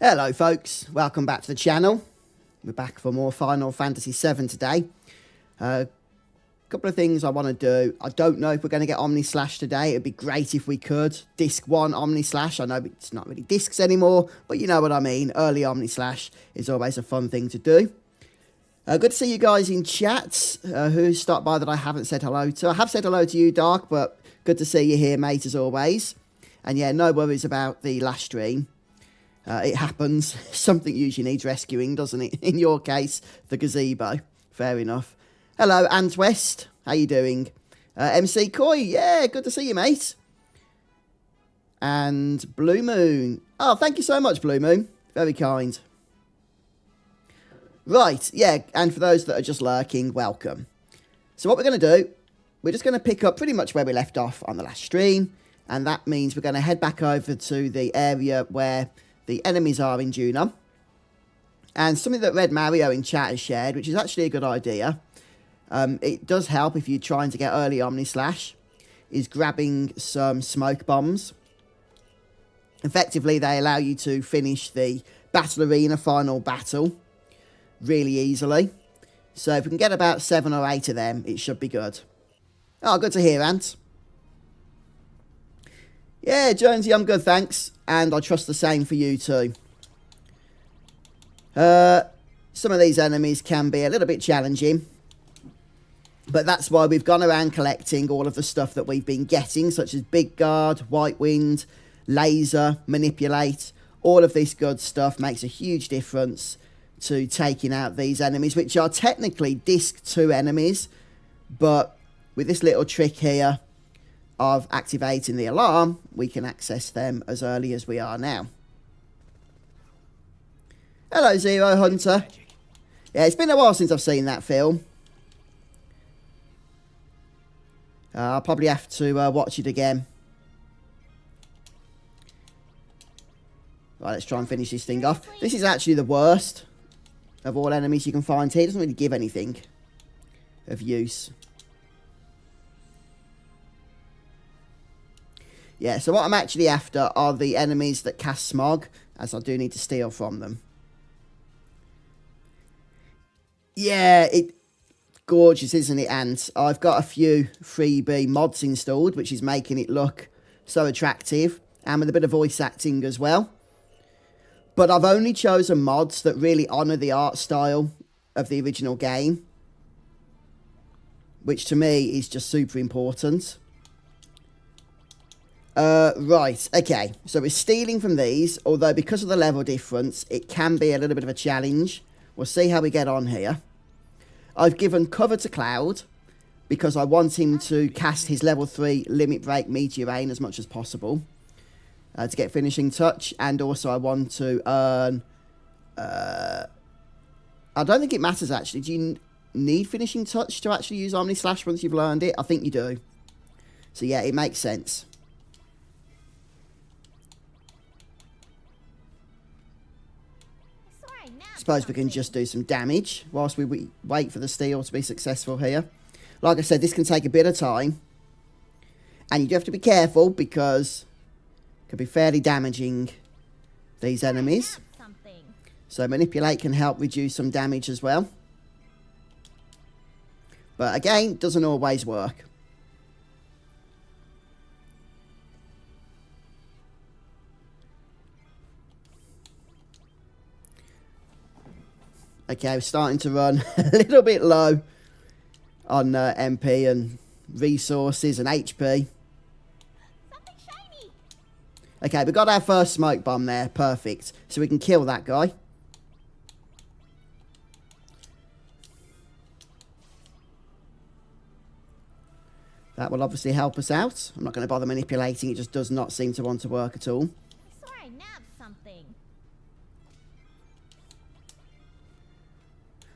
Hello folks, welcome back to the channel. We're back for more Final Fantasy VII today. A couple of things I want to do. I don't know if we're going to get Omni Slash today. It'd be great if we could. Disc 1 Omni Slash. I know it's not really discs anymore, but you know what I mean. Early Omni Slash is always a fun thing to do. Good to see you guys in chat. Who stopped by that I haven't said hello to. I have said hello to you, Dark, but good to see you here, mate, as always. And yeah, no worries about the last stream. It happens. Something usually needs rescuing, doesn't it? In your case, the gazebo. Fair enough. Hello, Ant West. How you doing? MC Coy. Yeah, good to see you, mate. And Blue Moon. Oh, thank you so much, Blue Moon. Very kind. Right, yeah, and for those that are just lurking, welcome. So what we're going to do, we're just going to pick up pretty much where we left off on the last stream. And that means we're going to head back over to the area where the enemies are in Junon. And something that Red Mario in chat has shared, which is actually a good idea. It does help if you're trying to get early Omni Slash, is grabbing some smoke bombs. Effectively, they allow you to finish the Battle Arena final battle really easily. So if we can get about 7 or 8 of them, it should be good. Oh, good to hear, Ant. Yeah, Jonesy, I'm good, thanks. And I trust the same for you too. Some of these enemies can be a little bit challenging. But that's why we've gone around collecting all of the stuff that we've been getting, such as Big Guard, White Wind, Laser, Manipulate. All of this good stuff makes a huge difference to taking out these enemies, which are technically Disc 2 enemies. But with this little trick here of activating the alarm, we can access them as early as we are now. Hello, Zero Hunter. Yeah, it's been a while since I've seen that film. I'll probably have to watch it again. Right, let's try and finish this thing off. This is actually the worst of all enemies you can find here. It doesn't really give anything of use. Yeah, so what I'm actually after are the enemies that cast smog, as I do need to steal from them. Yeah, it's gorgeous, isn't it, Ant? I've got a few freebie mods installed, which is making it look so attractive, and with a bit of voice acting as well. But I've only chosen mods that really honour the art style of the original game, which to me is just super important. Right, okay, so we're stealing from these, although because of the level difference, it can be a little bit of a challenge. We'll see how we get on here. I've given cover to Cloud, because I want him to cast his level 3 Limit Break Meteor Rain as much as possible, to get finishing touch, and also I want to earn, I don't think it matters actually, do you need finishing touch to actually use Omni Slash once you've learned it? I think you do. So yeah, it makes sense. Suppose we can just do some damage whilst we wait for the steal to be successful here. Like I said, this can take a bit of time. And you do have to be careful because it can be fairly damaging, these enemies. So Manipulate can help reduce some damage as well. But again, doesn't always work. Okay, we're starting to run a little bit low on MP and resources and HP. Okay, we got our first smoke bomb there. Perfect. So we can kill that guy. That will obviously help us out. I'm not going to bother manipulating. It just does not seem to want to work at all.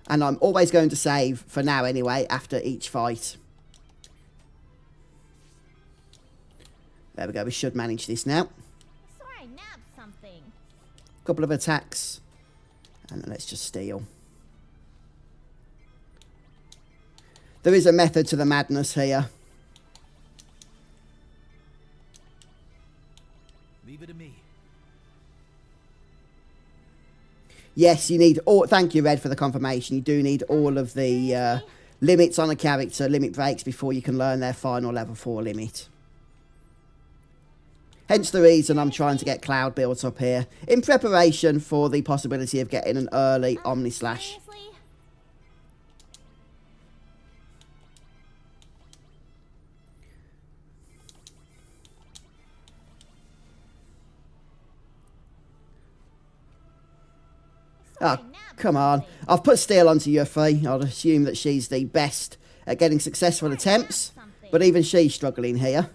And I'm always going to save, for now anyway, after each fight. There we go, we should manage this now. Couple of attacks. And then let's just steal. There is a method to the madness here. Leave it to me. Yes, you need all... Thank you, Red, for the confirmation. You do need all of the limits on a character, limit breaks, before you can learn their final level 4 limit. Hence the reason I'm trying to get Cloud built up here, in preparation for the possibility of getting an early Omni Slash. Oh, come on. I've put Steel onto Yuffie. I'd assume that she's the best at getting successful attempts, but even she's struggling here.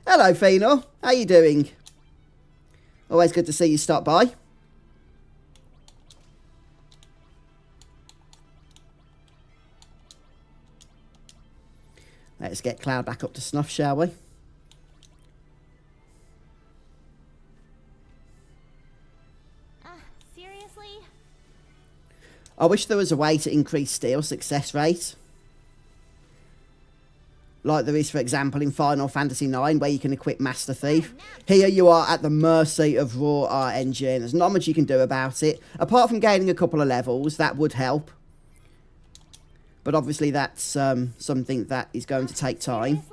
Hello, Phenol. How you doing? Always good to see you stop by. Let's get Cloud back up to snuff, shall we? Seriously? I wish there was a way to increase Steel success rate. Like there is, for example, in Final Fantasy IX, where you can equip Master Thief. Here you are at the mercy of Raw Art Engine. There's not much you can do about it. Apart from gaining a couple of levels, that would help. But obviously that's something that is going to take time.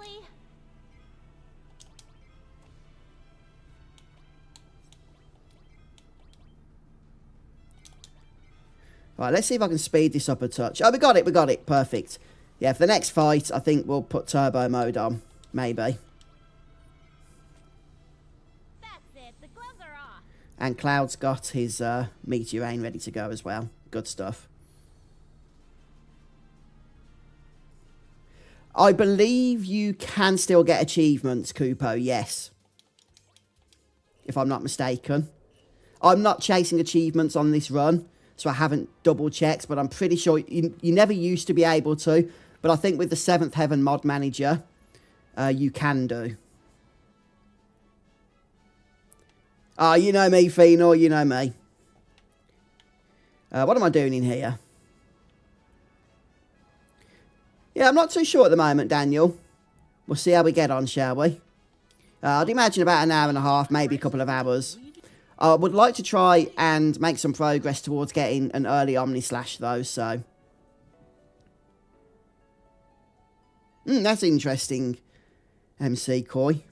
Right, let's see if I can speed this up a touch. Oh, we got it, perfect. Yeah, for the next fight, I think we'll put turbo mode on, maybe. That's it. The gloves are off. And Cloud's got his Meteor Rain ready to go as well. Good stuff. I believe you can still get achievements, Kupo, yes. If I'm not mistaken. I'm not chasing achievements on this run, so I haven't double checked, but I'm pretty sure you never used to be able to. But I think with the 7th Heaven mod manager, you can do. Ah, you know me, Phenol, you know me. What am I doing in here? Yeah, I'm not too sure at the moment, Daniel. We'll see how we get on, shall we? I'd imagine about an hour and a half, maybe a couple of hours. I would like to try and make some progress towards getting an early Omni Slash, though, so... that's interesting, MC Coy.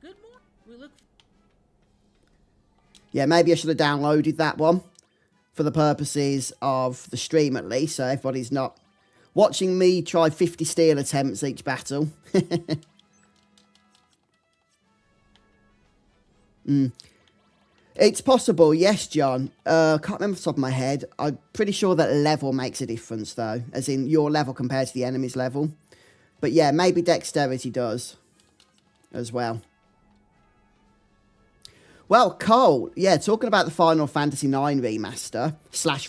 Good morning. We look. Yeah, maybe I should have downloaded that one for the purposes of the stream at least, so everybody's not watching me try 50 Steel attempts each battle. It's possible, yes, John. Can't remember off the top of my head. I'm pretty sure that level makes a difference, though, as in your level compared to the enemy's level. But yeah, maybe dexterity does as well. Well, Cole, yeah, talking about the Final Fantasy IX remaster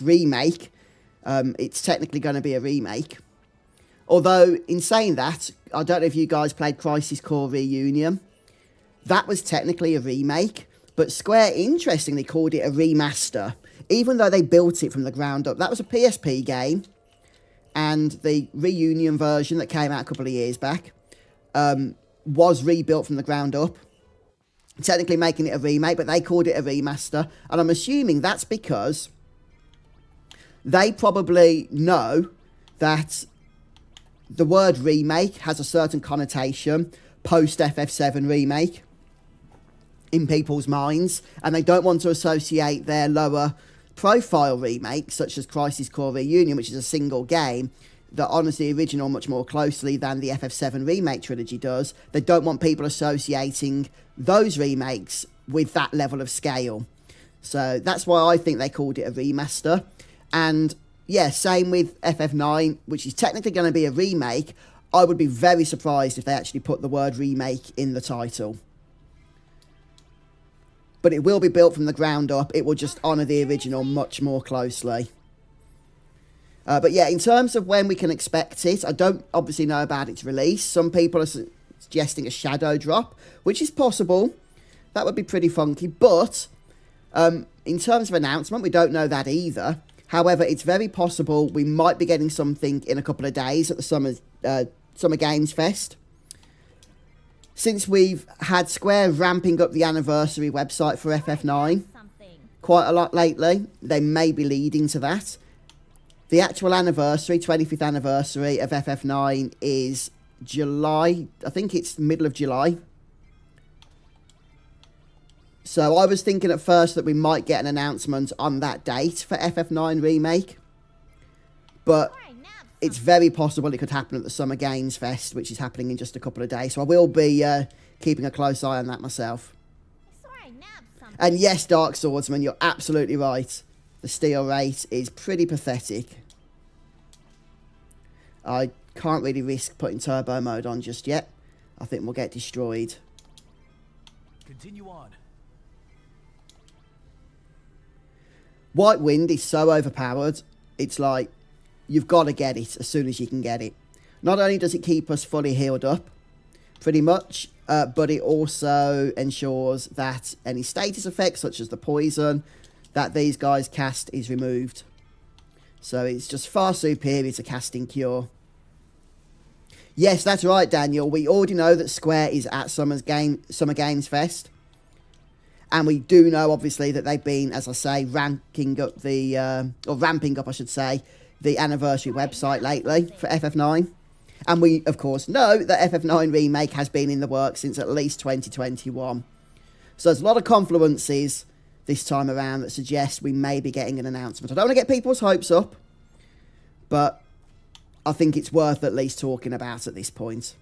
/ remake, it's technically going to be a remake. Although, in saying that, I don't know if you guys played Crisis Core Reunion. That was technically a remake, but Square interestingly called it a remaster, even though they built it from the ground up. That was a PSP game. And the Reunion version that came out a couple of years back was rebuilt from the ground up. Technically making it a remake, but they called it a remaster. And I'm assuming that's because they probably know that the word remake has a certain connotation post FF7 remake in people's minds. And they don't want to associate their lower profile remakes such as Crisis Core Reunion, which is a single game that honours the original much more closely than the FF7 remake trilogy does. They don't want people associating those remakes with that level of scale. So that's why I think they called it a remaster. And yeah, same with FF9, which is technically going to be a remake. I would be very surprised if they actually put the word remake in the title. But it will be built from the ground up. It will just honour the original much more closely. But yeah, in terms of when we can expect it, I don't obviously know about its release. Some people are suggesting a shadow drop, which is possible. That would be pretty funky. But in terms of announcement, we don't know that either. However, it's very possible we might be getting something in a couple of days at the Summer Games Fest. Since we've had Square ramping up the anniversary website for FF9, quite a lot lately. They may be leading to that. The actual anniversary, 25th anniversary of FF9 is July. I think it's the middle of July. So I was thinking at first that we might get an announcement on that date for FF9 Remake. But it's very possible it could happen at the Summer Games Fest, which is happening in just a couple of days. So I will be keeping a close eye on that myself. And yes, Dark Swordsman, you're absolutely right. The steal rate is pretty pathetic. I can't really risk putting turbo mode on just yet. I think we'll get destroyed. Continue on. White Wind is so overpowered. It's like, you've got to get it as soon as you can get it. Not only does it keep us fully healed up, pretty much, but it also ensures that any status effects, such as the poison that these guys cast, is removed. So it's just far superior to casting Cure. Yes, that's right, Daniel. We already know that Square is at Summer Games Fest. And we do know, obviously, that they've been, as I say, ramping up, I should say, the anniversary website lately for FF9. And we, of course, know that FF9 Remake has been in the works since at least 2021. So there's a lot of confluences this time around that suggest we may be getting an announcement. I don't want to get people's hopes up, but I think it's worth at least talking about at this point.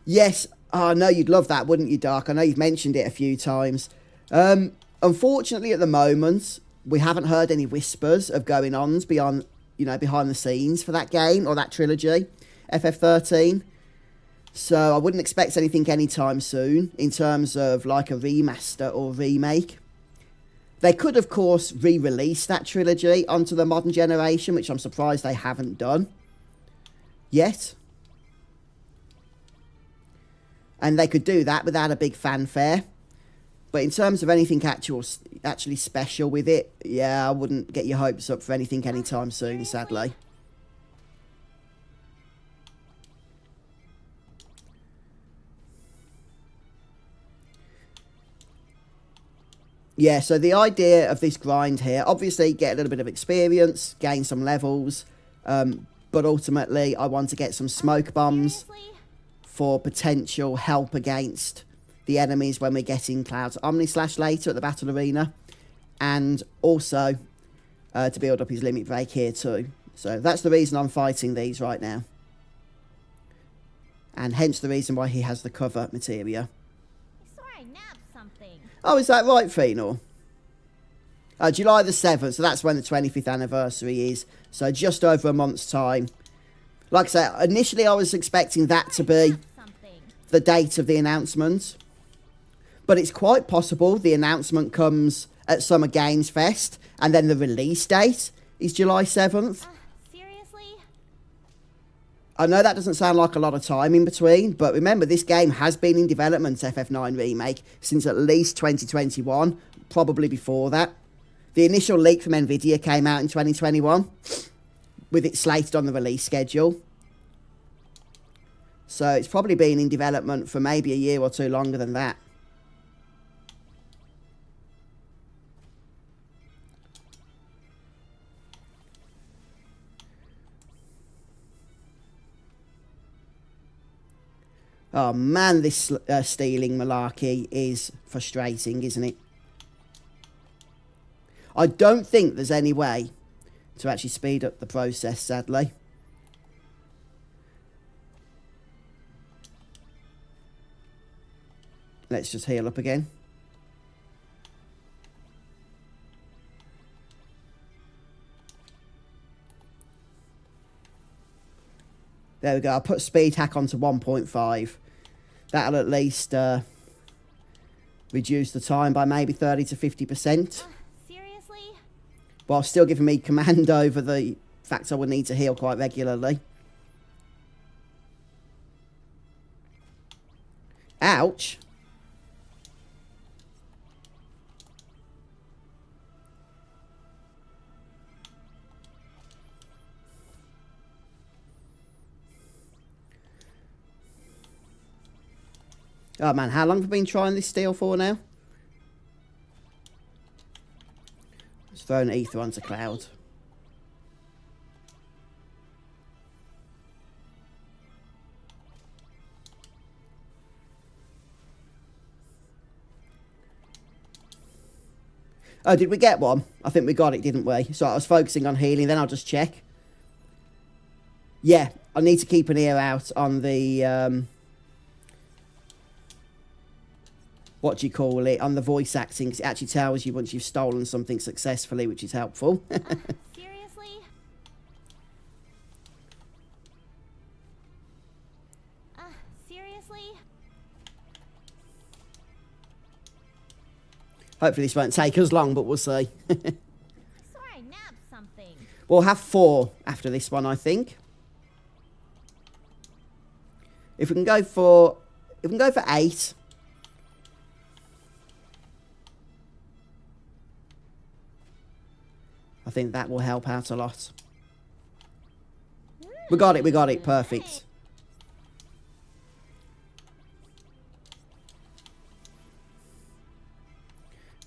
Yes, I know you'd love that, wouldn't you, Dark? I know you've mentioned it a few times. Unfortunately, at the moment, we haven't heard any whispers of going-ons beyond, behind the scenes for that game or that trilogy, FF13. So I wouldn't expect anything anytime soon in terms of like a remaster or remake. They could, of course, re-release that trilogy onto the modern generation, which I'm surprised they haven't done yet. And they could do that without a big fanfare. But in terms of anything actually special with it, yeah, I wouldn't get your hopes up for anything anytime soon, sadly. Yeah, so the idea of this grind here, obviously get a little bit of experience, gain some levels, but ultimately I want to get some smoke bombs for potential help against the enemies when we're getting Cloud's Omni-Slash later at the Battle Arena, and also to build up his limit break here too. So that's the reason I'm fighting these right now. And hence the reason why he has the cover materia. Oh, is that right, Phenol? July the 7th, so that's when the 25th anniversary is. So just over a month's time. Like I said, initially I was expecting that to be the date of the announcement. But it's quite possible the announcement comes at Summer Games Fest, and then the release date is July 7th. Seriously? I know that doesn't sound like a lot of time in between, but remember, this game has been in development, FF9 Remake, since at least 2021, probably before that. The initial leak from Nvidia came out in 2021, with it slated on the release schedule. So it's probably been in development for maybe a year or two longer than that. Oh man, this stealing malarkey is frustrating, isn't it? I don't think there's any way to actually speed up the process, sadly. Let's just heal up again. There we go. I'll put speed hack onto 1.5. That'll at least reduce the time by maybe 30 to 50%. Seriously? While still giving me command over the fact I would need to heal quite regularly. Ouch. Oh man, how long have we been trying this steal for now? Throwing ether onto Cloud. Oh, did we get one? I think we got it, didn't we? So I was focusing on healing, then I'll just check. Yeah, I need to keep an ear out on the... what do you call it? On the voice acting, 'cause it actually tells you once you've stolen something successfully, which is helpful. Seriously? Seriously? Hopefully this won't take us long, but we'll see. I swear I nabbed something. We'll have 4 after this one, I think. If we can go for 8. I think that will help out a lot. We got it, perfect.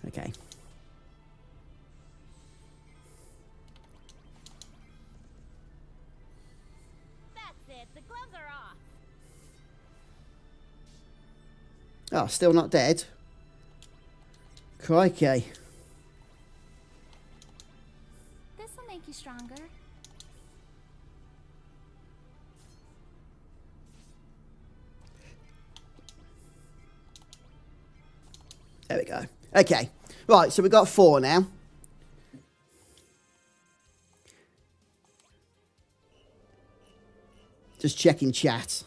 Okay. That's it. The gloves are off. Oh, still not dead. Crikey. This'll make you stronger. There we go. Okay. Right, so we've got 4 now. Just checking chat.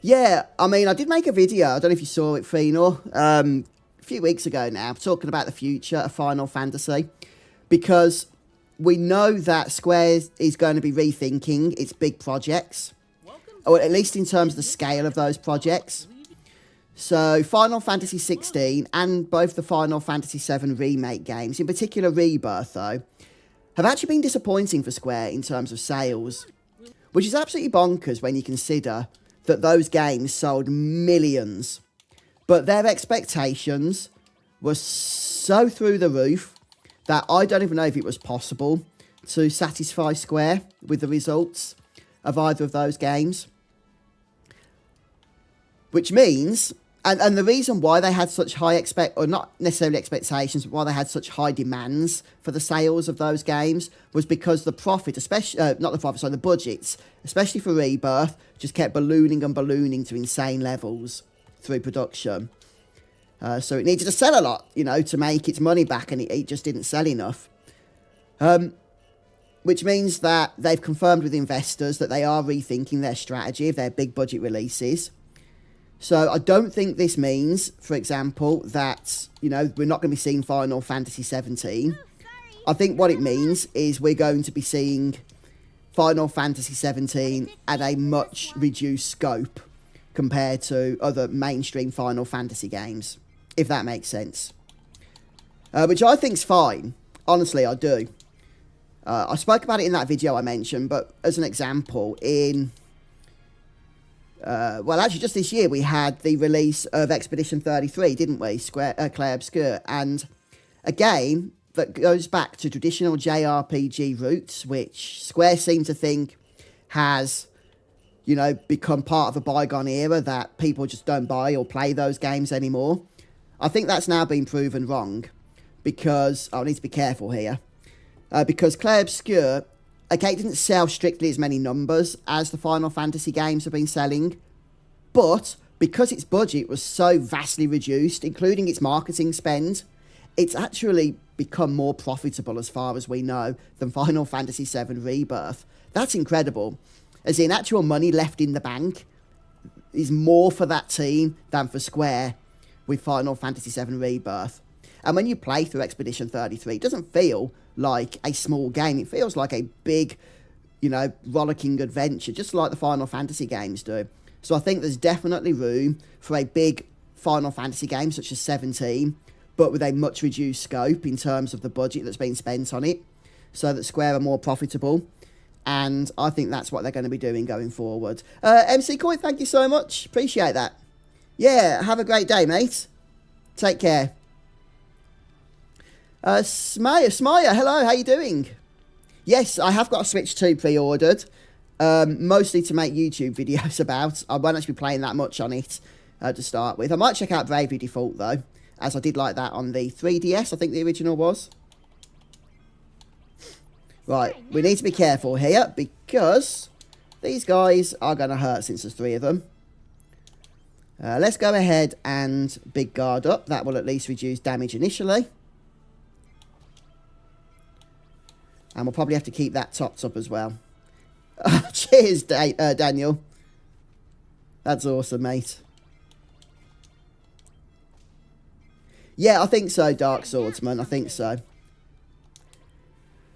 Yeah, I mean, I did make a video. I don't know if you saw it, Fino, a few weeks ago now, talking about the future of Final Fantasy. Because we know that Square is going to be rethinking its big projects. Or at least in terms of the scale of those projects. So, Final Fantasy 16 and both the Final Fantasy VII remake games, in particular Rebirth though, have actually been disappointing for Square in terms of sales. Which is absolutely bonkers when you consider that those games sold millions. But their expectations were so through the roof that I don't even know if it was possible to satisfy Square with the results of either of those games. Which means... And the reason why they had such high or not necessarily expectations, but why they had such high demands for the sales of those games was because the profit, especially, the budgets, especially for Rebirth, just kept ballooning and ballooning to insane levels through production. So it needed to sell a lot, you know, to make its money back, and it just didn't sell enough. Which means that they've confirmed with investors that they are rethinking their strategy of their big budget releases. So I don't think this means, for example, that, you know, we're not going to be seeing Final Fantasy 17. I think what it means is we're going to be seeing Final Fantasy 17 at a much reduced scope compared to other mainstream Final Fantasy games, if that makes sense. Which I think's fine. Honestly, I do. I spoke about it in that video I mentioned, but as an example, in... well, actually, just this year, we had the release of Expedition 33, didn't we? Clair Obscur. And a game that goes back to traditional JRPG roots, which Square seem to think has, you know, become part of a bygone era that people just don't buy or play those games anymore. I think that's now been proven wrong because... I need to be careful here. Because Clair Obscur... Okay, it didn't sell strictly as many numbers as the Final Fantasy games have been selling, but because its budget was so vastly reduced, including its marketing spend, it's actually become more profitable as far as we know than Final Fantasy VII Rebirth. That's incredible. As in, actual money left in the bank is more for that team than for Square with Final Fantasy VII Rebirth. And when you play through Expedition 33, it doesn't feel like a small game. It feels like a big, you know, rollicking adventure, just like the Final Fantasy games do. So I think there's definitely room for a big Final Fantasy game such as 17, but with a much reduced scope in terms of the budget that's been spent on it, so that Square are more profitable. And I think that's what they're going to be doing going forward. MC Coy, thank you so much. Appreciate that. Yeah, have a great day, mate. Take care. Smire, hello, how you doing? Yes, I have got a Switch 2 pre-ordered, mostly to make YouTube videos about. I won't actually be playing that much on it to start with. I might check out Bravely Default, though, as I did like that on the 3DS, I think the original was. Right, we need to be careful here, because these guys are going to hurt since there's 3 of them. Let's go ahead and big guard up. That will at least reduce damage initially. And we'll probably have to keep that topped up as well. Cheers, Daniel. That's awesome, mate. Yeah, I think so, Dark Swordsman. I think so.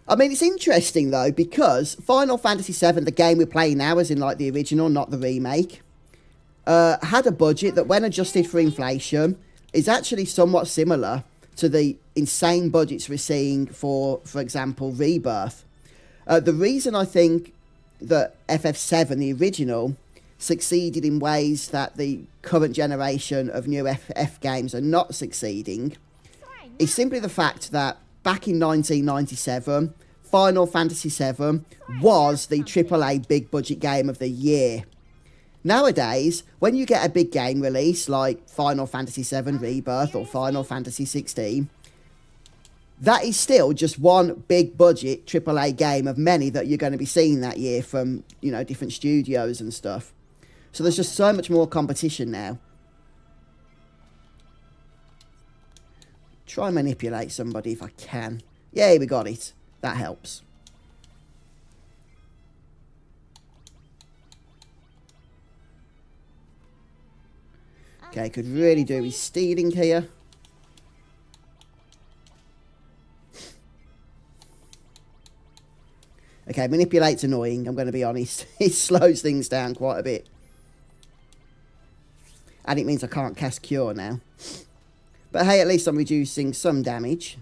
I mean, it's interesting, though, because Final Fantasy VII, the game we're playing now, as in, like, the original, not the remake, had a budget that, when adjusted for inflation, is actually somewhat similar to the insane budgets we're seeing for example, Rebirth. The reason I think that FF7, the original, succeeded in ways that the current generation of new FF games are not succeeding is simply the fact that back in 1997, Final Fantasy VII was the AAA big budget game of the year. Nowadays, when you get a big game release like Final Fantasy VII Rebirth or Final Fantasy XVI, that is still just one big budget AAA game of many that you're going to be seeing that year from, you know, different studios and stuff. So there's just so much more competition now. Try and manipulate somebody if I can. Yay, we got it. That helps. Okay, could really do with stealing here. Okay, manipulate's annoying, I'm going to be honest. It slows things down quite a bit. And it means I can't cast Cure now. But hey, at least I'm reducing some damage.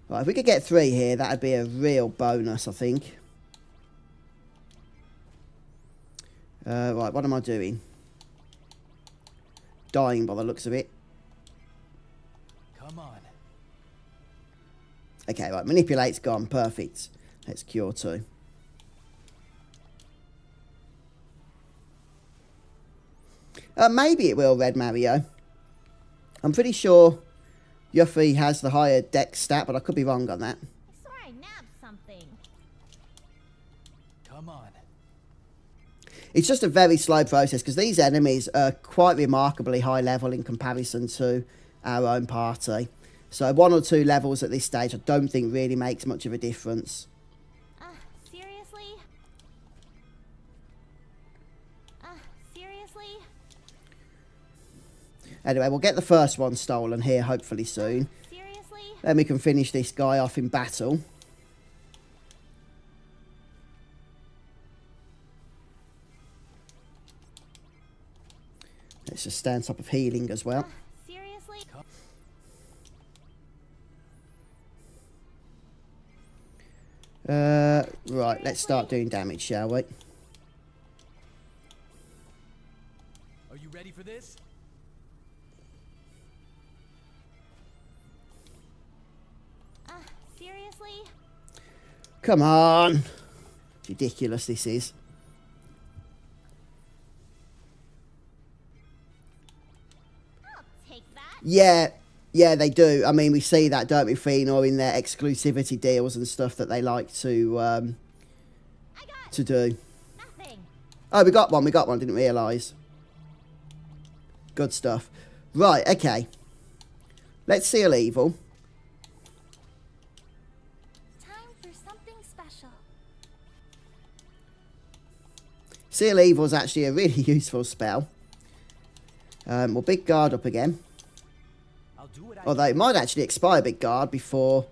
Right, if we could get 3 here, that'd be a real bonus, I think. Right, what am I doing? Dying by the looks of it. Come on. Okay, right, manipulate's gone. Perfect. Let's cure 2. Maybe it will, Red Mario. I'm pretty sure Yuffie has the higher dex stat, but I could be wrong on that. I swear I nabbed something. Come on. It's just a very slow process, because these enemies are quite remarkably high level in comparison to our own party. So 1 or 2 levels at this stage I don't think really makes much of a difference. Seriously? Seriously? Anyway, we'll get the first one stolen here hopefully soon. Seriously? Then we can finish this guy off in battle. Let's just stay on top of healing as well. Seriously? Right, let's start doing damage, shall we? Are you ready for this? Seriously? Come on! Ridiculous this is. I'll take that. Yeah, they do. I mean, we see that, don't we, Fenor, in their exclusivity deals and stuff that they like to do. Nothing. Oh, we got one, didn't realise. Good stuff. Right, okay. Let's seal evil. Time for something special. Seal evil is actually a really useful spell. We'll big guard up again. I'll do what I Although it might actually expire big guard before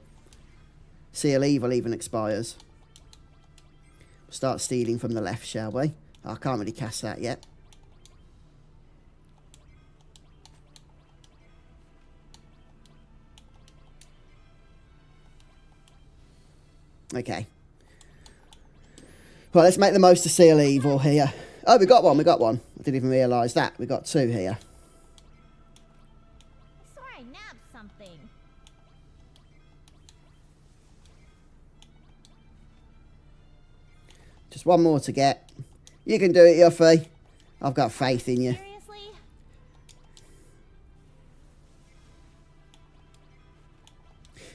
seal evil even expires. We'll start stealing from the left, shall we? Oh, I can't really cast that yet. Okay. Well, let's make the most of seal evil here. Oh, we got one. I didn't even realise that. We got 2 here. I swear I nabbed something. Just 1 more to get. You can do it, Yuffie. I've got faith in you. Seriously?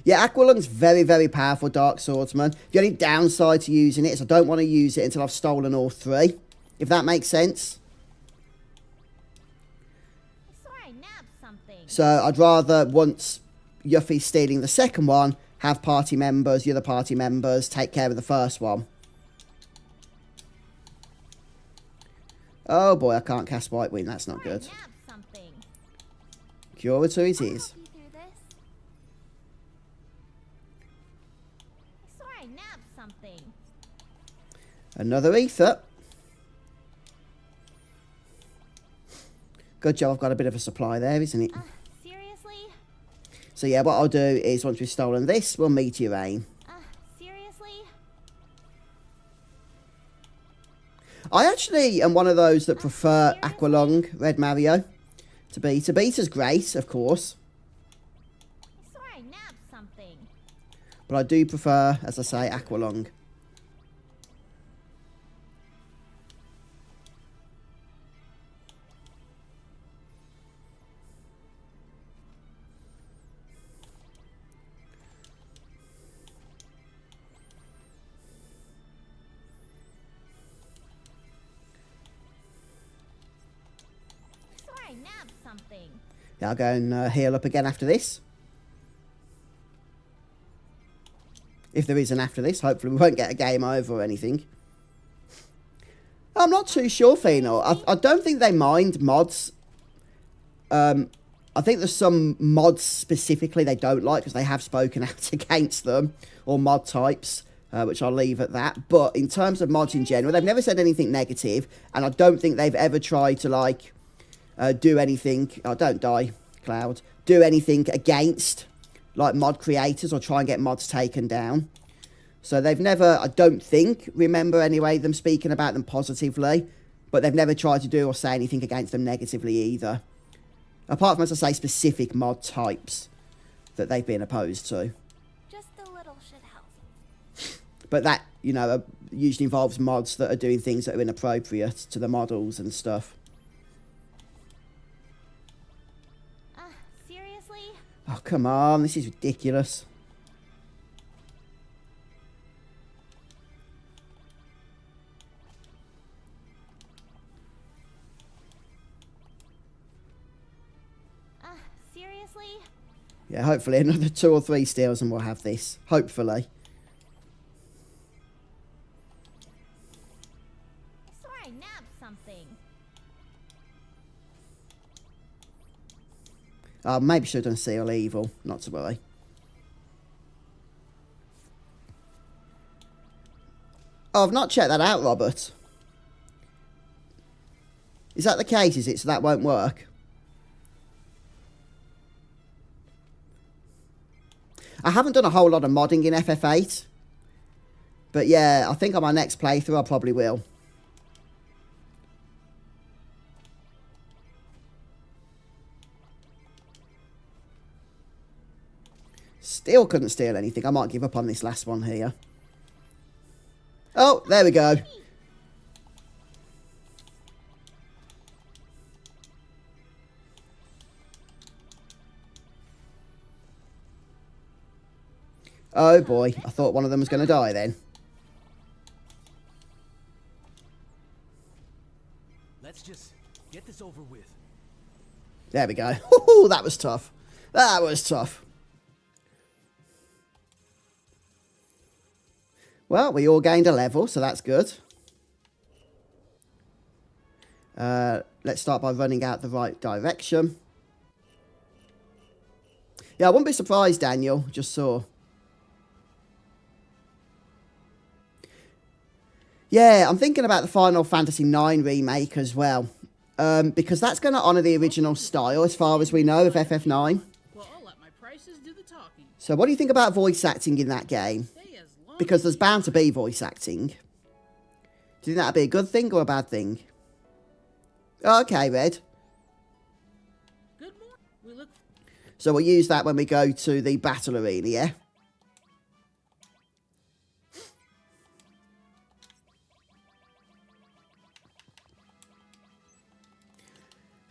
Yeah, Aqualung's very, very powerful Dark Swordsman. The only downside to using it is I don't want to use it until I've stolen all 3. If that makes sense. I swear I nabbed something. So I'd rather, once Yuffie's stealing the second one, have party members, the other party members, take care of the first one. Oh boy, I can't cast White Wind. That's not good. I nabbed something. Curator it I'll is. help you through this. I swear I nabbed something. Another ether. Good job, I've got a bit of a supply there, isn't it? Seriously? So yeah, what I'll do is, once we've stolen this, we'll meteorrain. Seriously? I actually am one of those that prefer Aqualung, Red Mario, to Beta. Beta's great, of course. I swear I nabbed something. But I do prefer, as I say, Aqualung. I swear I nabbed something. Yeah, I'll go and heal up again after this. If there is an after this, hopefully we won't get a game over or anything. I'm not too sure, Pheno. I don't think they mind mods. I think there's some mods specifically they don't like because they have spoken out against them, or mod types, which I'll leave at that. But in terms of mods in general, they've never said anything negative, and I don't think they've ever tried to, like, do anything... Oh, don't die, Cloud. Do anything against, like, mod creators or try and get mods taken down. So they've never, I don't think, remember anyway, them speaking about them positively, but they've never tried to do or say anything against them negatively either. Apart from, as I say, specific mod types that they've been opposed to. Just a little should help. But that, you know, usually involves mods that are doing things that are inappropriate to the models and stuff. Seriously? Oh, come on, this is ridiculous. Seriously? Yeah, hopefully another 2 or 3 steals and we'll have this. Hopefully. I swear I nabbed something. Maybe should have done Seal Evil. Not to worry. Oh, I've not checked that out, Robert. Is that the case, is it? So that won't work? I haven't done a whole lot of modding in FF8. But yeah, I think on my next playthrough I probably will. Still couldn't steal anything. I might give up on this last one here. Oh, there we go. Oh boy, I thought one of them was going to die then. Let's just get this over with. There we go. Ooh, that was tough. That was tough. Well, we all gained a level, so that's good. Let's start by running out the right direction. Yeah, I wouldn't be surprised, Daniel. Just saw. Yeah, I'm thinking about the Final Fantasy IX remake as well. Because that's going to honour the original style, as far as we know, of FF9. Well, I'll let my prices do the talking. So what do you think about voice acting in that game? Stay as long Because there's bound to be voice acting. Do you think that'd be a good thing or a bad thing? Okay, Red. Good morning. We look. So we'll use that when we go to the battle arena, yeah?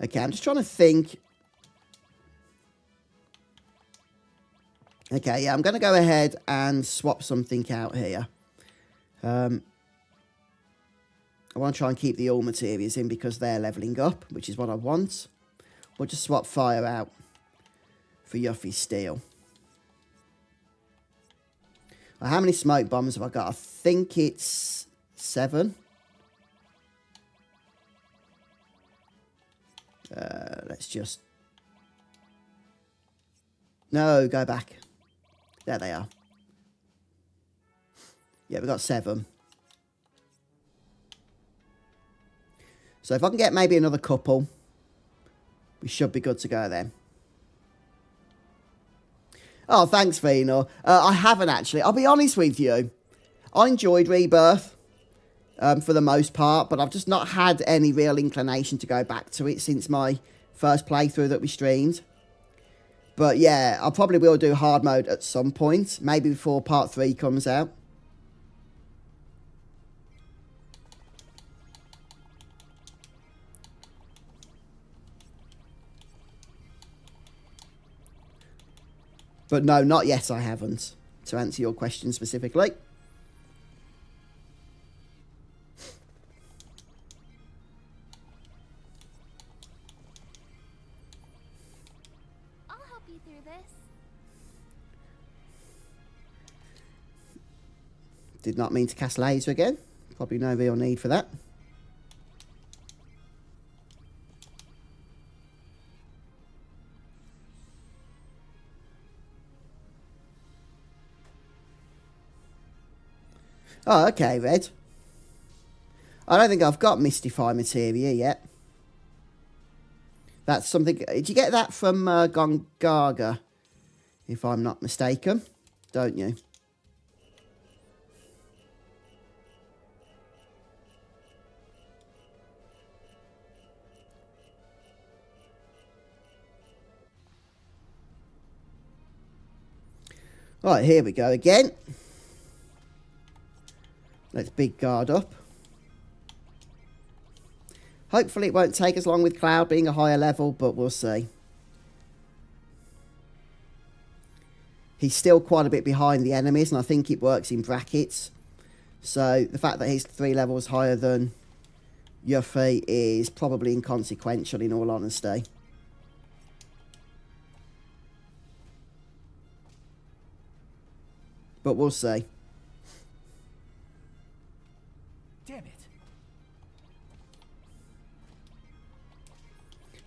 Okay, I'm just trying to think. Okay, yeah, I'm going to go ahead and swap something out here. I want to try and keep the all materials in because they're levelling up, which is what I want. We'll just swap fire out for Yuffie's steel. Well, how many smoke bombs have I got? I think it's 7. Let's just... No, go back. There they are. Yeah, we've got 7. So if I can get maybe another couple, we should be good to go then. Oh, thanks, Vino. I haven't actually. I'll be honest with you. I enjoyed Rebirth for the most part, but I've just not had any real inclination to go back to it since my first playthrough that we streamed. But yeah, I probably will do hard mode at some point, maybe before part 3 comes out. But no, not yet, I haven't, to answer your question specifically. I'll help you through this. Did not mean to cast laser again. Probably no real need for that. Oh, okay, Red. I don't think I've got Mystify Materia yet. That's something... Did you get that from Gongaga? If I'm not mistaken. Don't you? Right, here we go again. Let's big guard up. Hopefully it won't take as long with Cloud being a higher level, but we'll see. He's still quite a bit behind the enemies, and I think it works in brackets. So the fact that he's 3 levels higher than Yuffie is probably inconsequential, in all honesty. But we'll see. Damn it.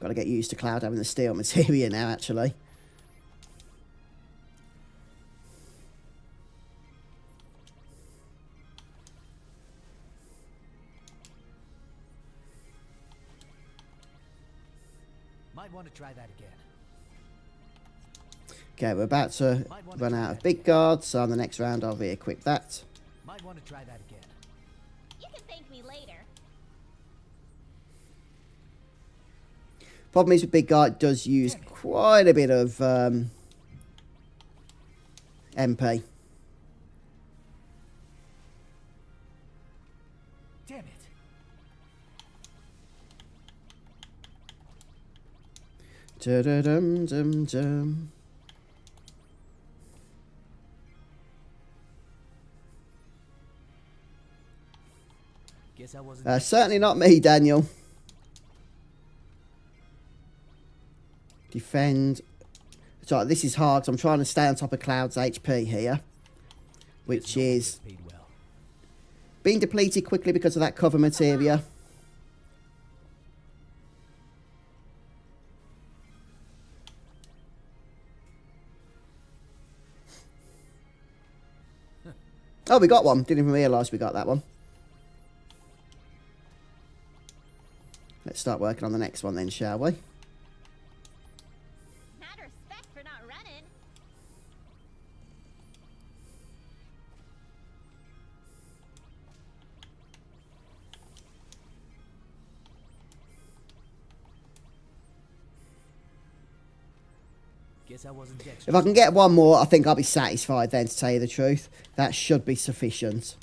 Got to get used to Cloud having the steel materia now, actually. Might want to try that again. Okay, we're about to run out of big guards, so on the next round I'll re-equip that. Might want to try that again. You can thank me later. Problem is with big guard, it does use quite a bit of MP. Damn it. Da-da-dum-dum-dum. Guess I wasn't. Certainly not me, Daniel. Defend. So this is hard, 'cause I'm trying to stay on top of Cloud's HP here, which is Paid well. being depleted quickly because of that cover materia. Oh, we got one. Didn't even realise we got that one. Let's start working on the next one then, shall we? Mad respect for not running. Guess I wasn't dexterous. If I can get one more, I think I'll be satisfied then, to tell you the truth. That should be sufficient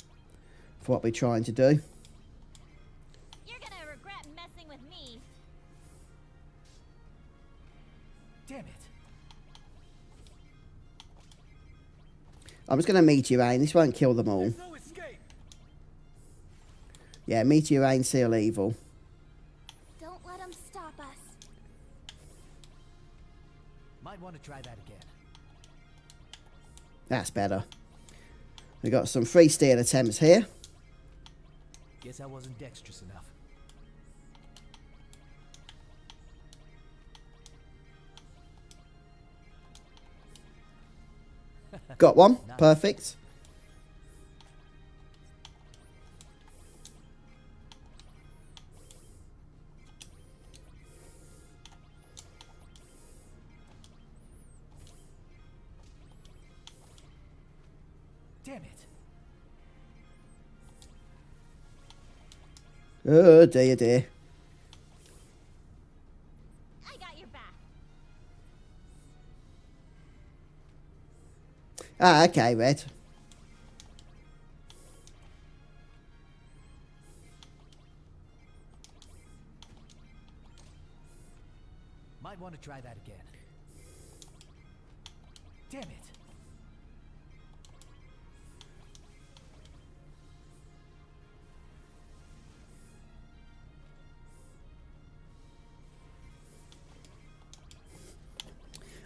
for what we're trying to do. You're gonna regret messing with me. Damn it. I'm just going to meteorane. This won't kill them all. There's no escape. Yeah, meteorane, seal evil. Don't let him stop us. Might want to try that again. That's better. We got some free steal attempts here. Guess I wasn't dexterous enough. Got one. Nice. Perfect. Damn it. Oh, dear, dear. I got your back. Ah, okay, Red. Might want to try that again. Damn it.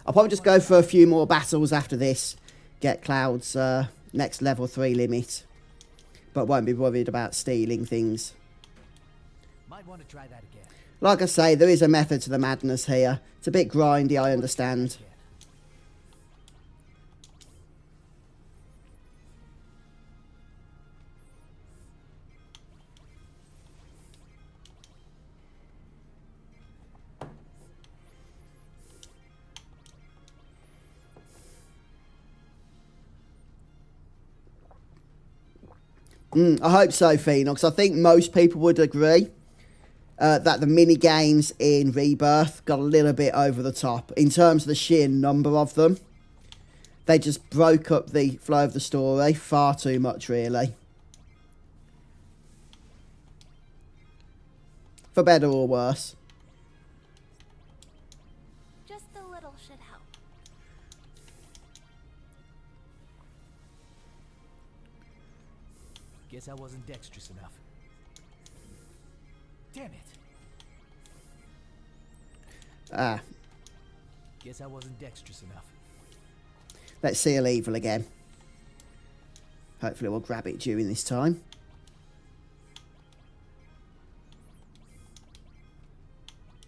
I'll probably just go for a few more battles after this. Get Cloud's next level 3 limit. But won't be worried about stealing things. Might want to try that again. Like I say, there is a method to the madness here. It's a bit grindy, I understand. Again. I hope so, Phoenix. I think most people would agree that the mini games in Rebirth got a little bit over the top in terms of the sheer number of them. They just broke up the flow of the story far too much, really. For better or worse. Just a little should help. Guess I wasn't dexterous enough. Damn it. Ah, Guess I wasn't dexterous enough. let's seal evil again. Hopefully we'll grab it during this time.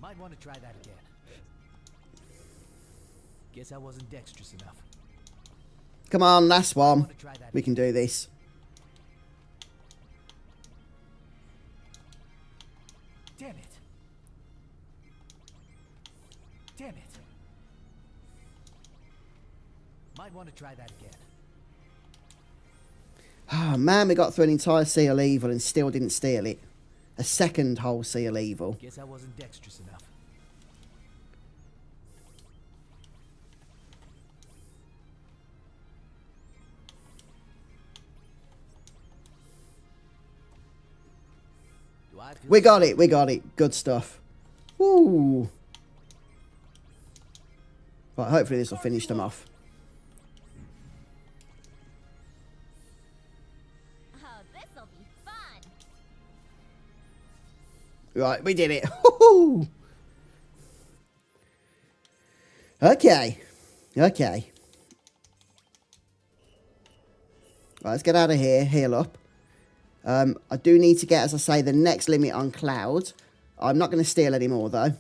Might want to try that again. Guess I wasn't dexterous enough. Come on, last one. Want to try that We can do this. Damn it. Damn it. Might want to try that again. Oh man, we got through an entire seal evil and still didn't steal it. A second whole seal evil. Guess I wasn't dexterous enough. Do I feel We got it, we got it. Good stuff. Woo. Right, hopefully this will finish them off. Oh, this'll be fun. Right, we did it. Woo-hoo. Okay. Okay. Right, let's get out of here. Heal up. I do need to get, as I say, the next limit on Cloud. I'm not going to steal any more, though.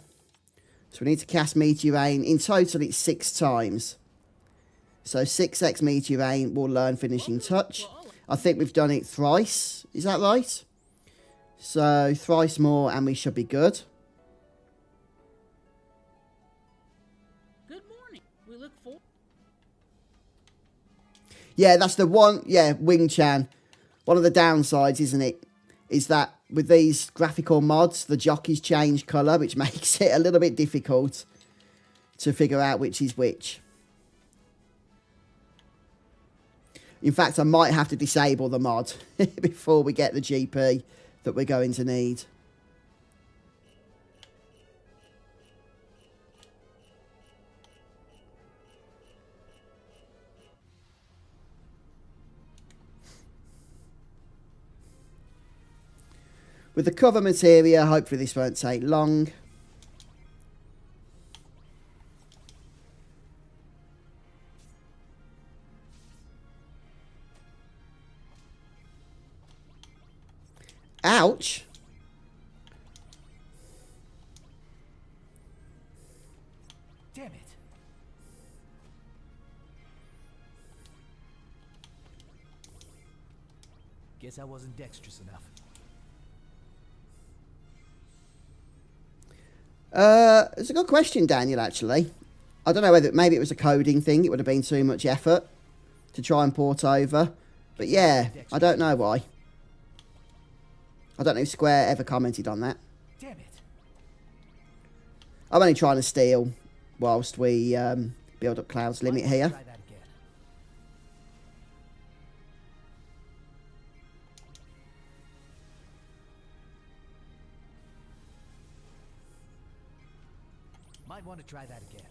So we need to cast Meteorane. In total, it's 6 times. So 6x Meteorane will learn Finishing Touch. I think we've done it thrice. Is that right? So thrice more and we should be good. Good morning. We look forward. Yeah, that's the one. Yeah, Wing Chan. One of the downsides, isn't it, is that with these graphical mods, the jockeys change colour, which makes it a little bit difficult to figure out which is which. In fact, I might have to disable the mod before we get the GP that we're going to need. With the cover materia, hopefully this won't take long. Ouch. Damn it. Guess I wasn't dexterous enough. It's a good question, Daniel, actually. I don't know whether maybe it was a coding thing. It would have been too much effort to try and port over. But yeah, I don't know why. I don't know if Square ever commented on that. Damn it. I'm only trying to steal whilst we build up Cloud's limit here. Try that again. Might want to try that again.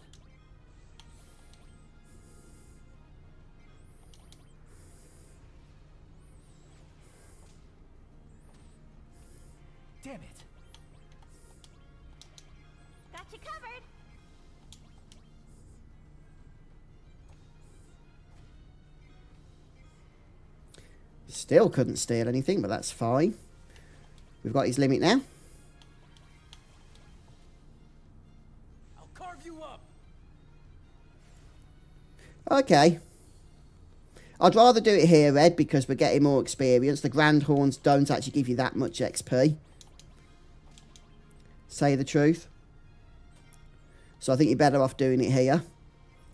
Damn it. Got you covered. Still couldn't steal anything, but that's fine. We've got his limit now. I'll carve you up. Okay. I'd rather do it here, Ed, because we're getting more experience. The Grand Horns don't actually give you that much XP. Say the truth. So I think you're better off doing it here.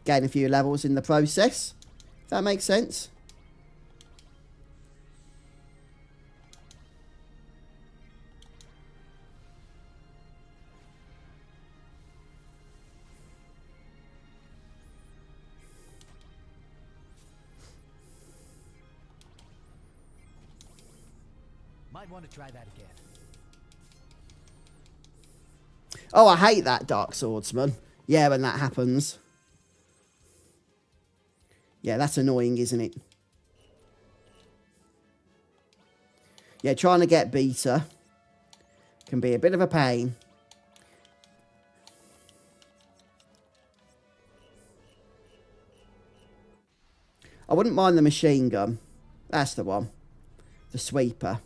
Gain a few levels in the process. If that makes sense. Might want to try that again. Oh, I hate that, Dark Swordsman. Yeah, when that happens. Yeah, that's annoying, isn't it? Yeah, trying to get Beta can be a bit of a pain. I wouldn't mind the machine gun. That's the one. The sweeper.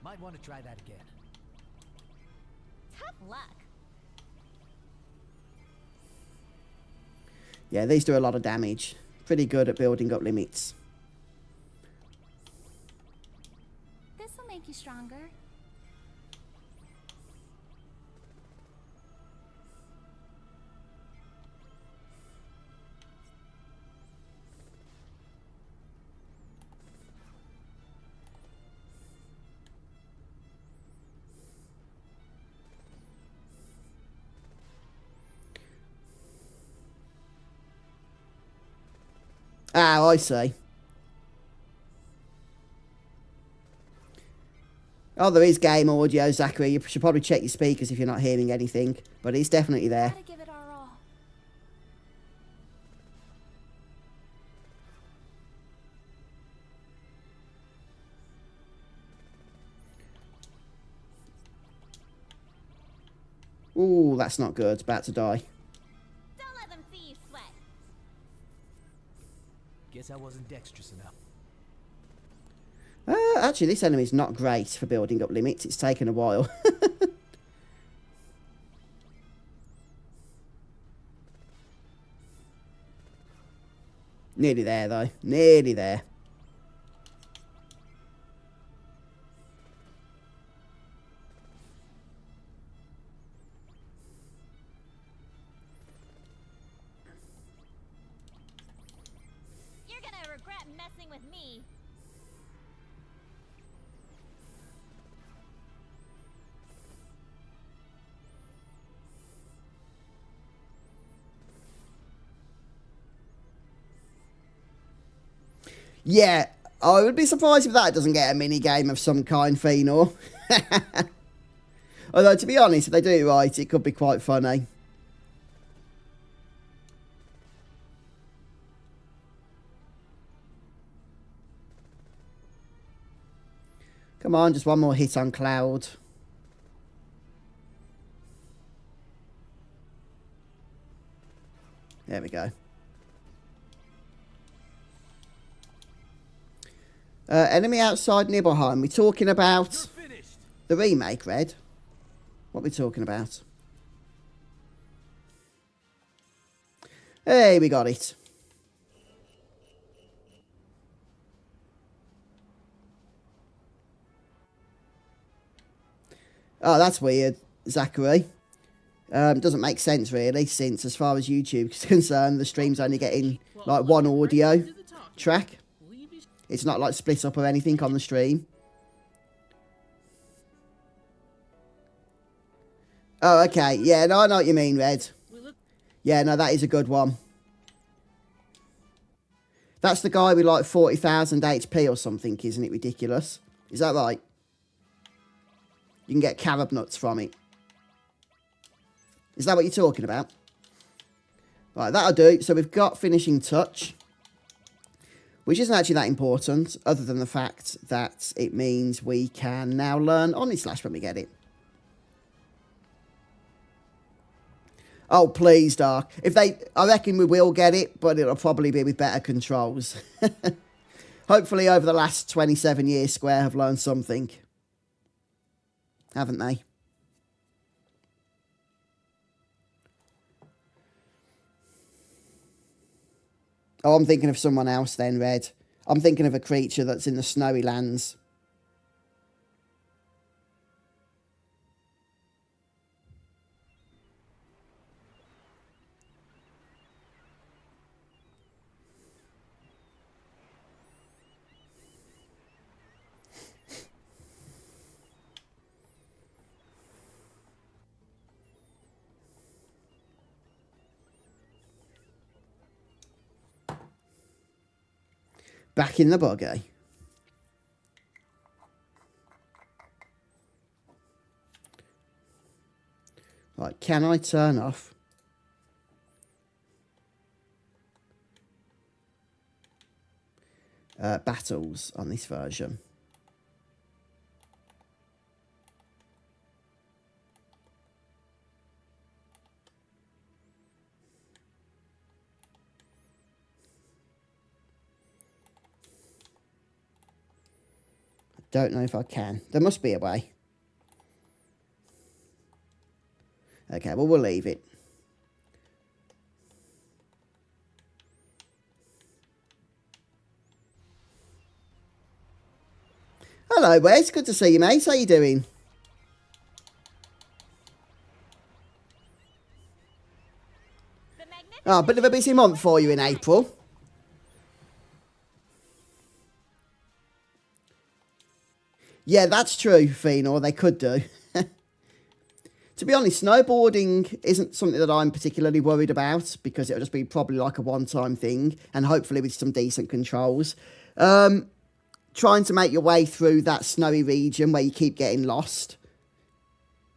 Might want to try that again. Tough luck. Yeah, these do a lot of damage. Pretty good at building up limits. This'll make you stronger. Ah, I see. Oh, there is game audio, Zachary. You should probably check your speakers if you're not hearing anything. But it's definitely there. Gotta give it our all. Ooh, that's not good. About to die. Don't let them see you sweat. Guess I wasn't dexterous enough. Actually, this enemy's not great for building up limits. It's taken a while. Nearly there, though. Nearly there. You're gonna regret messing with me. Yeah, I would be surprised if that doesn't get a mini game of some kind, Fenor. Although, to be honest, if they do it right, it could be quite funny. Come on, just one more hit on Cloud. There we go. Enemy outside Nibelheim. We're talking about the remake, Red. What are we talking about? Hey, we got it. Oh, that's weird, Zachary. Doesn't make sense, really, since as far as YouTube is concerned, the stream's only getting, like, one audio track. It's not, like, split up or anything on the stream. Oh, okay. Yeah, no, I know what you mean, Red. Yeah, no, that is a good one. That's the guy with, like, 40,000 HP or something, isn't it? Ridiculous. Is that right? You can get carob nuts from it. Is that what you're talking about? Right, that'll do. So we've got finishing touch, which isn't actually that important, other than the fact that it means we can now learn Omnislash when we get it. Oh, please, Dark. I reckon we will get it, but it'll probably be with better controls. Hopefully, over the last 27 years, Square have learned something. Haven't they? Oh, I'm thinking of someone else then, Red. I'm thinking of a creature that's in the snowy lands. Back in the buggy. Right, can I turn off? Battles on this version. Don't know if I can. There must be a way. Okay, well, we'll leave it. Hello, Wes. Good to see you, mate. How you doing? Oh, a bit of a busy month for you in April. Yeah, that's true, Fenor. They could do. To be honest, snowboarding isn't something that I'm particularly worried about because it'll just be probably like a one-time thing and hopefully with some decent controls. Trying to make your way through that snowy region where you keep getting lost.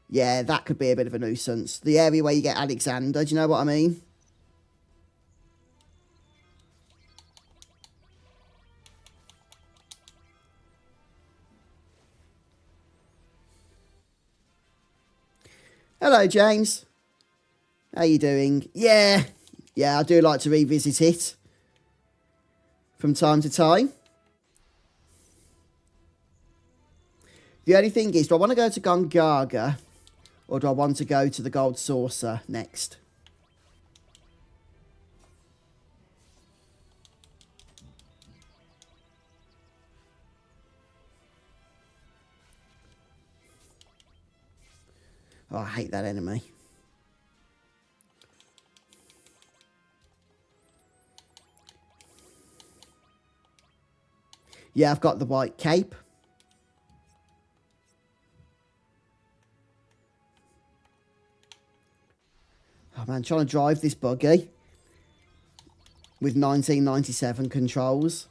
Yeah, that could be a bit of a nuisance. The area where you get Alexander, do you know what I mean? Hello, James. How you doing? Yeah, I do like to revisit it from time to time. The only thing is, do I want to go to Gongaga or do I want to go to the Gold Saucer next? Oh, I hate that enemy. Yeah, I've got the white cape. Oh man, trying to drive this buggy with 1997 controls.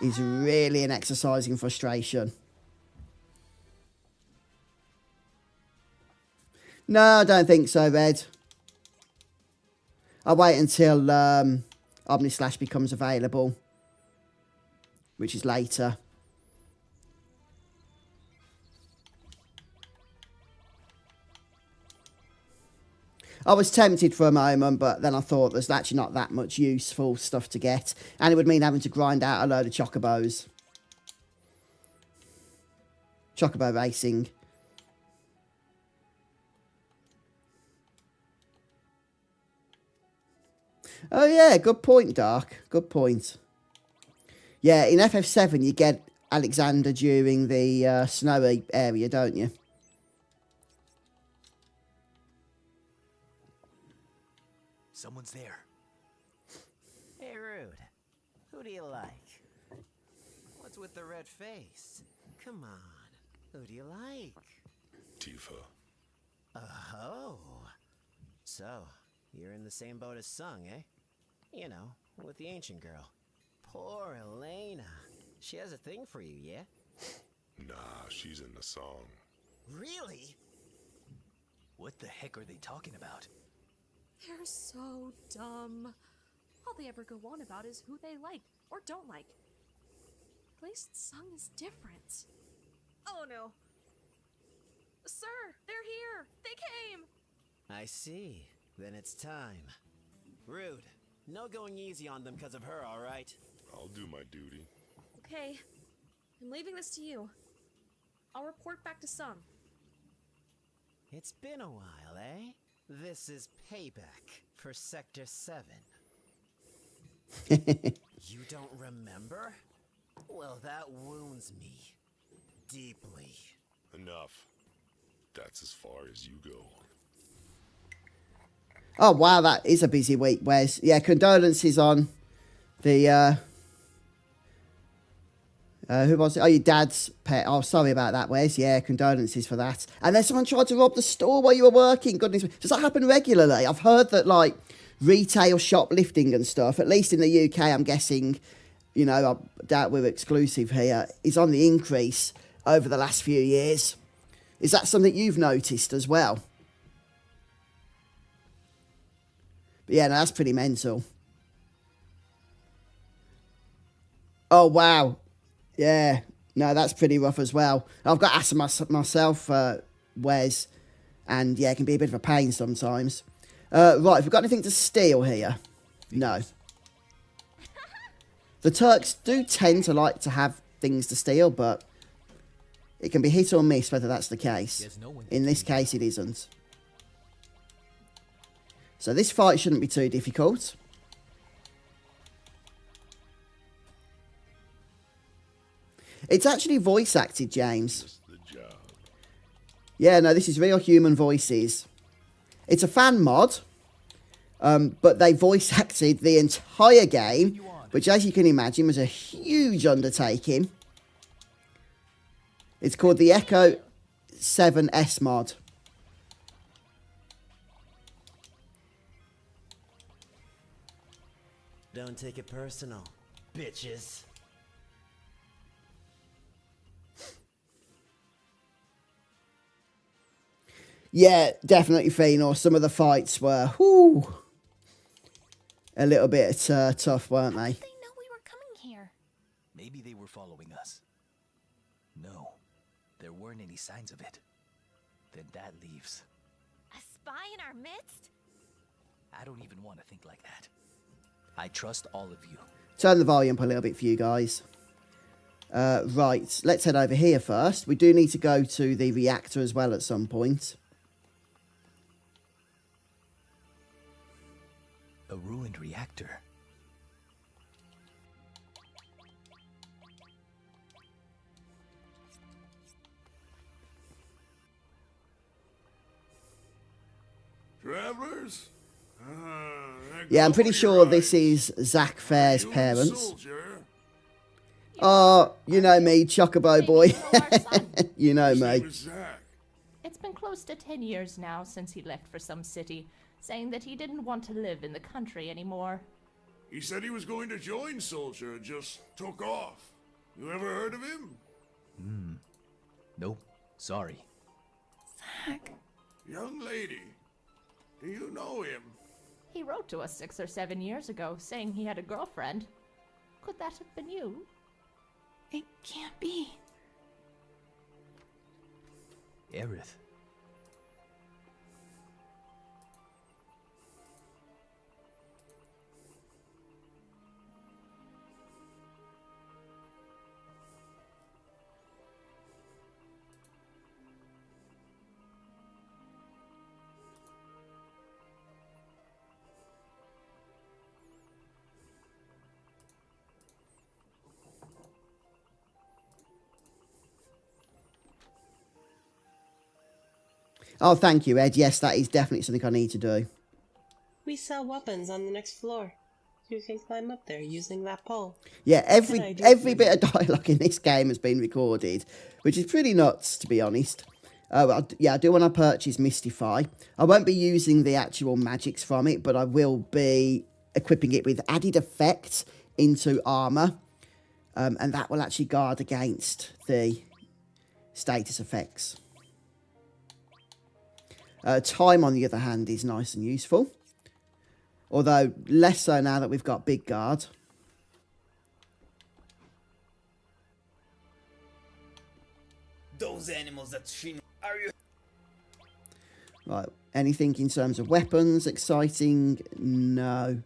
is really an exercise in frustration. No, I don't think so, Red. I'll wait until Omni Slash becomes available, which is later. I was tempted for a moment, but then I thought there's actually not that much useful stuff to get. And it would mean having to grind out a load of Chocobos. Chocobo racing. Oh yeah, good point, Dark. Good point. Yeah, in FF7 you get Alexander during the snowy area, don't you? Someone's there. Hey, Rude. Who do you like? What's with the red face? Come on. Who do you like? Tifa. Oh. So, you're in the same boat as Sung, eh? You know, with the ancient girl. Poor Elena. She has a thing for you, yeah? Nah, she's in the song. Really? What the heck are they talking about? They're so dumb. All they ever go on about is who they like or don't like. At least Sung is different. Oh no. Sir, they're here. They came. I see. Then it's time. Rude. No going easy on them because of her, alright? I'll do my duty. Okay. I'm leaving this to you. I'll report back to Sung. It's been a while, eh? This is payback for Sector 7. You don't remember? Well, that wounds me. Deeply. Enough. That's as far as you go. Oh wow, that is a busy week, Wes. Yeah, condolences on the who was it? Oh, your dad's pet. Oh, sorry about that, Wes. Yeah, condolences for that. And then someone tried to rob the store while you were working. Goodness me. Does that happen regularly? I've heard that, like, retail shoplifting and stuff, at least in the UK, I'm guessing, you know, I doubt we're exclusive here, is on the increase over the last few years. Is that something you've noticed as well? But yeah, no, that's pretty mental. Oh, wow. Yeah, no, that's pretty rough as well. I've got asthma myself, Wes, and yeah, it can be a bit of a pain sometimes. Right, have we got anything to steal here? No. The Turks do tend to like to have things to steal, but it can be hit or miss whether that's the case. In this case, it isn't. So this fight shouldn't be too difficult. It's actually voice acted, James. Just the job. Yeah, no, this is real human voices. It's a fan mod, but they voice acted the entire game, which, as you can imagine, was a huge undertaking. It's called the Echo 7S mod. Don't take it personal, bitches. Yeah, definitely, Phenor. Some of the fights were, whoo, a little bit tough, weren't they? They know we were coming here. Maybe they were following us. No, there weren't any signs of it. Then that leaves. A spy in our midst? I don't even want to think like that. I trust all of you. Turn the volume up a little bit for you guys. Right, let's head over here first. We do need to go to the reactor as well at some point. A ruined reactor. Travelers? Yeah, I'm pretty sure this is Zach Fair's parents. Oh, you know me, Chocobo boy. You know me. It's been close to 10 years now since he left for some city, saying that he didn't want to live in the country anymore. He said he was going to join Soldier and just took off. You ever heard of him? Nope. Sorry. Zach. Young lady, do you know him? He wrote to us 6 or 7 years ago saying he had a girlfriend. Could that have been you? It can't be. Aerith. Oh, thank you, Ed. Yes, that is definitely something I need to do. We sell weapons on the next floor. You can climb up there using that pole. Yeah, every What can I do for bit of dialogue in this game has been recorded, which is pretty nuts, to be honest. Yeah, I do want to purchase Mystify. I won't be using the actual magics from it, but I will be equipping it with added effects into armor, and that will actually guard against the status effects. Time, on the other hand, is nice and useful. Although, less so now that we've got Big Guard. Those animals that Shin are you? Right, anything in terms of weapons exciting? No.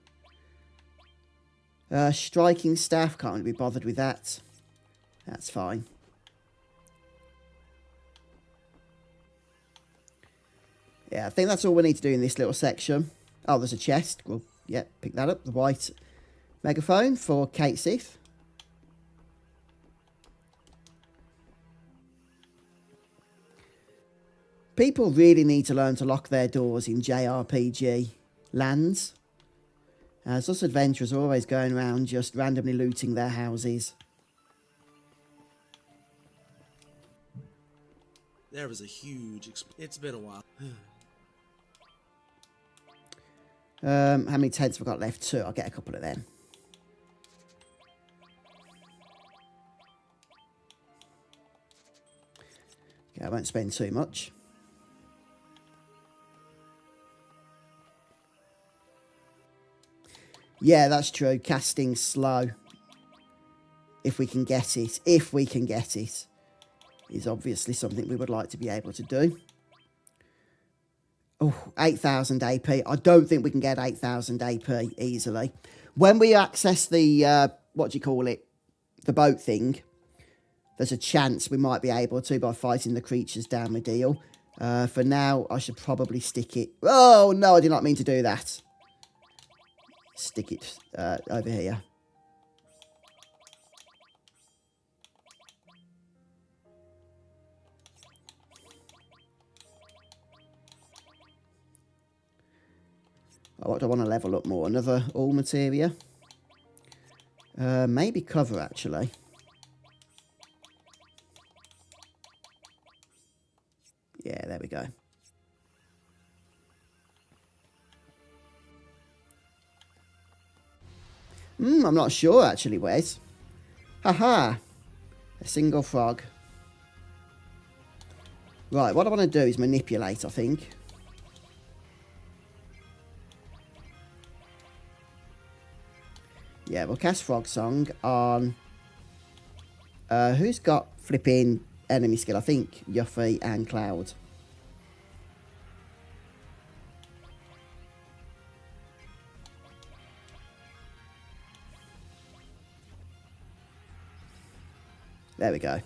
Striking staff, can't really be bothered with that. That's fine. Yeah, I think that's all we need to do in this little section. Oh, there's a chest. Well, yeah, pick that up. The white megaphone for Kate Sith. People really need to learn to lock their doors in JRPG lands. As us adventurers are always going around just randomly looting their houses. There was a huge... It's been a while. How many tents have I got left? 2. I'll get a couple of them. Okay, I won't spend too much. Yeah, that's true. Casting slow. If we can get it. If we can get it. Is obviously something we would like to be able to do. Oh, 8,000 AP. I don't think we can get 8,000 AP easily. When we access the, what do you call it? The boat thing. There's a chance we might be able to by fighting the creatures down the deal. For now, I should probably stick it... Oh, no, I did not mean to do that. Stick it over here. What do I want to level up more? Another all materia? Maybe cover, actually. Yeah, there we go. I'm not sure, actually, Wes. Haha. A single frog. Right, what I want to do is manipulate, I think. Yeah, we'll cast Frog Song on... who's got flipping enemy skill? I think Yuffie and Cloud. There we go.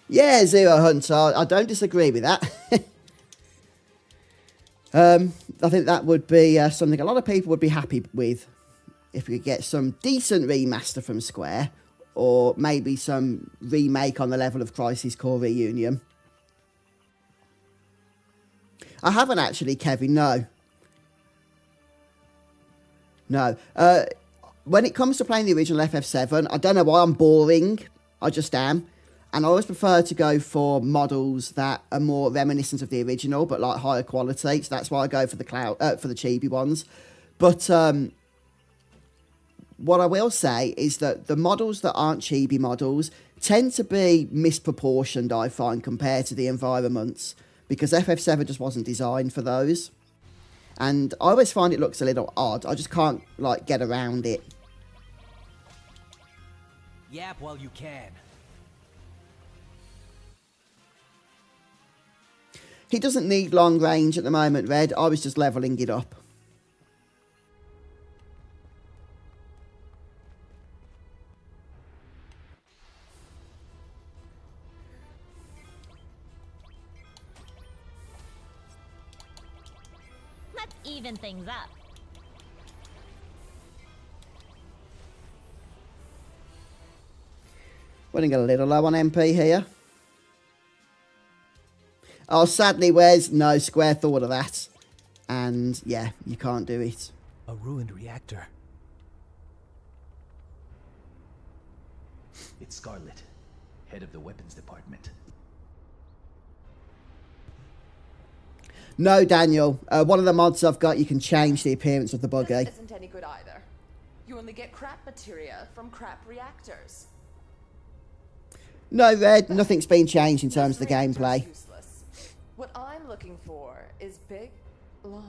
Yeah, Zero Hunter, I don't disagree with that. I think that would be something a lot of people would be happy with. If we could get some decent remaster from Square, or maybe some remake on the level of Crisis Core Reunion. I haven't actually, Kevin, no. No. When it comes to playing the original FF7, I don't know why I'm boring. I just am. And I always prefer to go for models that are more reminiscent of the original, but like higher quality. So that's why I go for the chibi ones. But what I will say is that the models that aren't chibi models tend to be misproportioned, I find, compared to the environments, because FF7 just wasn't designed for those. And I always find it looks a little odd. I just can't, like, get around it. Yap while you can. He doesn't need long range at the moment, Red. I was just levelling it up. Let's even things up. Running a little low on MP here. Oh, sadly, Wes, no, Square thought of that. And, yeah, you can't do it. A ruined reactor. It's Scarlet, head of the weapons department. No, Daniel. One of the mods I've got, you can change the appearance of the buggy. This isn't any good either. You only get crap materia from crap reactors. No, Red, nothing's been changed in terms of the gameplay. Useless. What I'm looking for is big, large,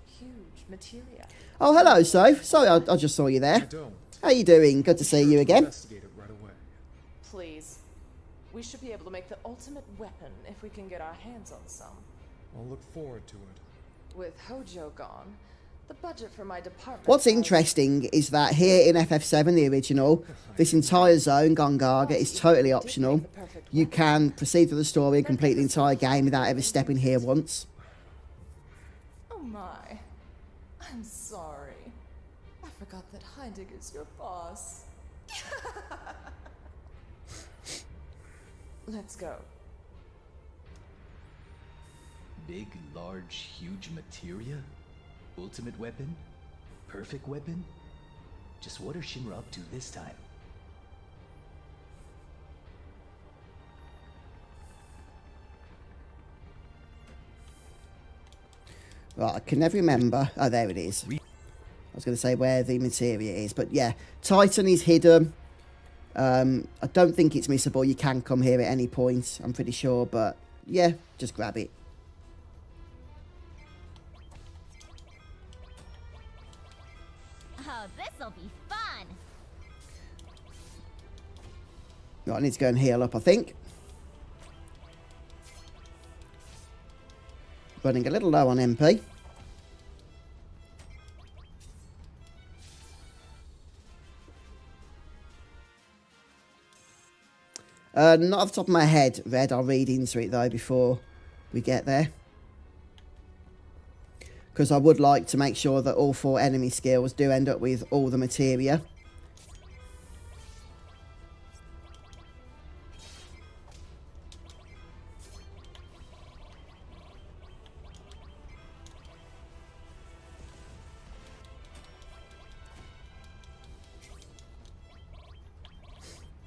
huge materia. Oh, hello, Soph. Sorry, I just saw you there. How you doing? Good to see you again. Please. We should be able to make the ultimate weapon if we can get our hands on some. I'll look forward to it. With Hojo gone, the budget for my department... What's interesting is that here in FF7, the original, this entire zone, Gongaga, is totally optional. You can proceed through the story and complete the entire game without ever stepping here once. Oh my. I'm sorry. I forgot that Heidegger's your boss. Let's go. Big, large, huge materia? Ultimate weapon? Perfect weapon? Just what are Shinra up to this time? Right, I can never remember. Oh, there it is. I was going to say where the materia is, but yeah. Titan is hidden. I don't think it's missable. You can come here at any point, I'm pretty sure, but yeah, just grab it. Oh, this'll be fun. Right, I need to go and heal up, I think. Running a little low on MP. Not off the top of my head, Red. I'll read into it, though, before we get there. Because I would like to make sure that all 4 enemy skills do end up with all the materia.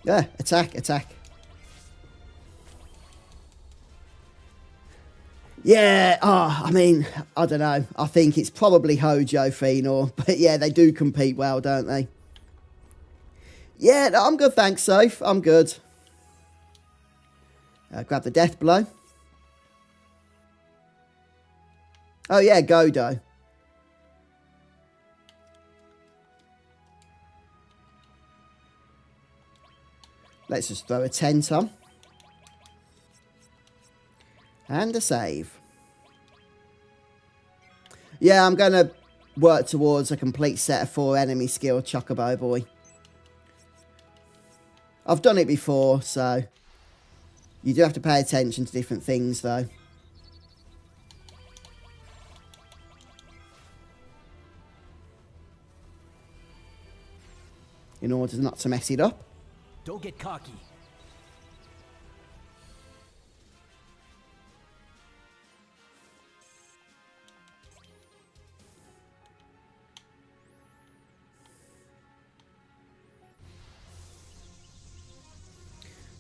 Yeah, attack, attack. Yeah, I mean, I don't know. I think it's probably Hojo, Phenor. But yeah, they do compete well, don't they? Yeah, no, I'm good, thanks, Soph. I'm good. Grab the death blow. Oh yeah, Godo. Let's just throw a 10-ton. And a save. Yeah, I'm going to work towards a complete set of 4 enemy skill Chocobo boy. I've done it before, so you do have to pay attention to different things, though. In order not to mess it up. Don't get cocky.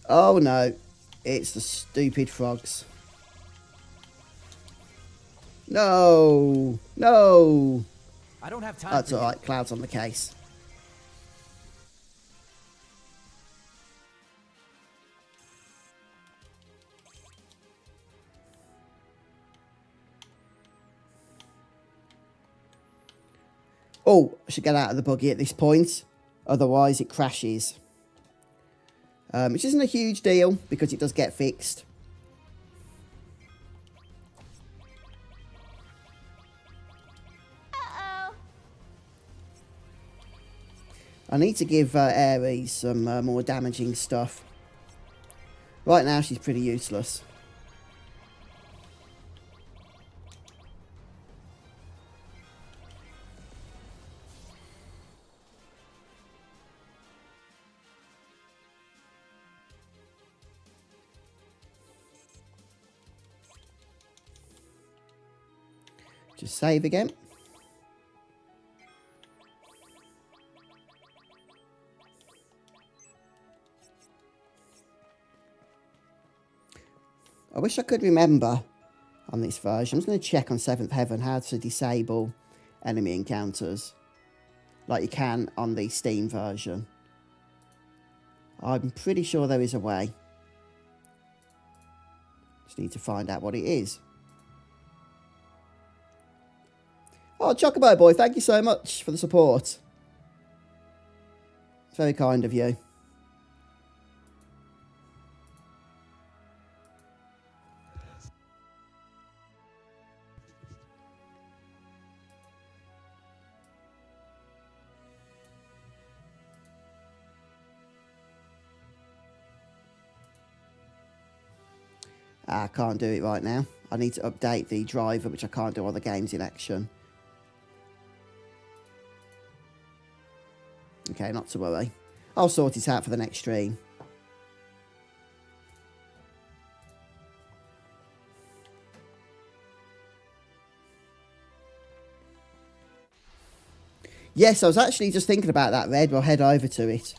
Oh no, it's the stupid frogs. No, no. I don't have time. That's alright, Cloud's on the case. Oh, I should get out of the buggy at this point. Otherwise it crashes. Which isn't a huge deal because it does get fixed. Uh-oh. I need to give Ares some more damaging stuff. Right now she's pretty useless. Just save again. I wish I could remember on this version. I'm just going to check on 7th Heaven how to disable enemy encounters like you can on the Steam version. I'm pretty sure there is a way. Just need to find out what it is. Oh, Chocobo boy, thank you so much for the support. It's very kind of you. I can't do it right now. I need to update the driver, which I can't do on the games in action. Okay, not to worry. I'll sort it out for the next stream. Yes, I was actually just thinking about that, Red. We'll head over to it.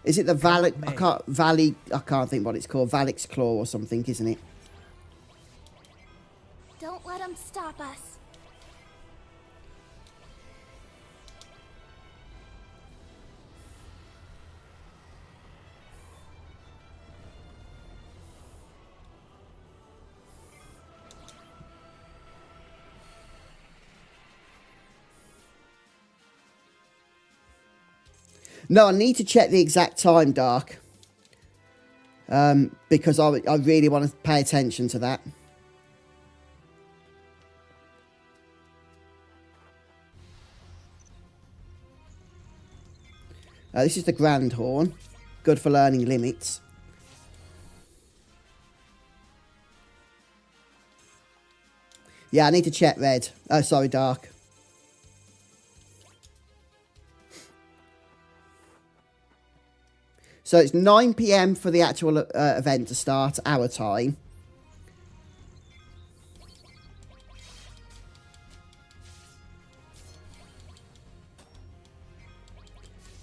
Is it the Valley? I can't think what it's called. Valix Claw or something, isn't it? Don't let them stop us. No, I need to check the exact time, Dark. Because I really want to pay attention to that. This is the Grand Horn. Good for learning limits. Yeah, I need to check, Red. Oh, sorry, Dark. So it's 9 PM for the actual event to start, our time.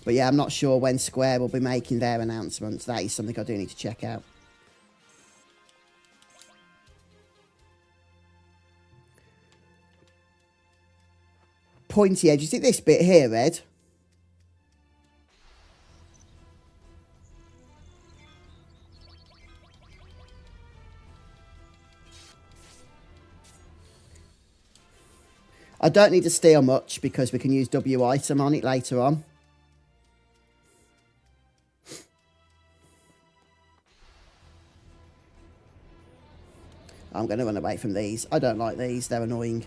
But yeah, I'm not sure when Square will be making their announcements. That is something I do need to check out. Pointy edge. Is it this bit here, Ed? I don't need to steal much because we can use W item on it later on. I'm going to run away from these. I don't like these. They're annoying.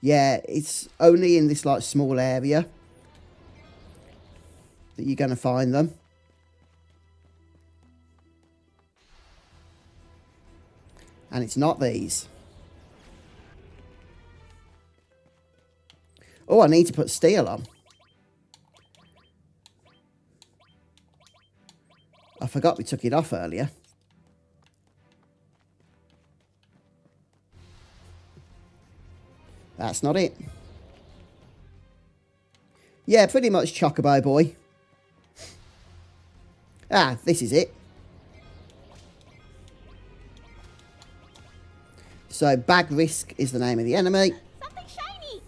Yeah, it's only in this like small area that you're going to find them. And it's not these. Oh, I need to put steel on. I forgot we took it off earlier. That's not it. Yeah, pretty much Chocobo boy. Ah, this is it. So, Bag Risk is the name of the enemy. Something shiny!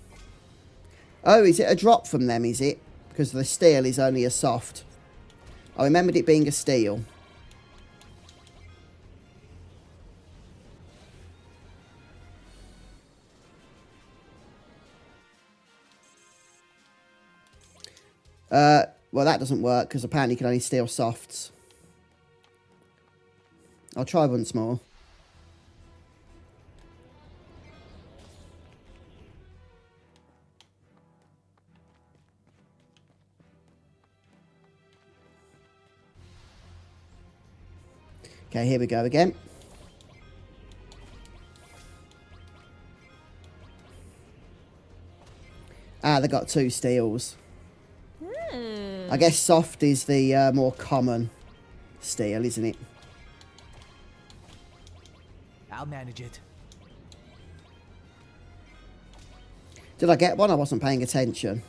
Oh, is it a drop from them, is it? Because the steel is only a soft. I remembered it being a steel. Well, that doesn't work because apparently you can only steal softs. I'll try once more. Okay, here we go again. Ah, they got 2 steals. I guess soft is the more common steel, isn't it? I'll manage it. Did I get one? I wasn't paying attention.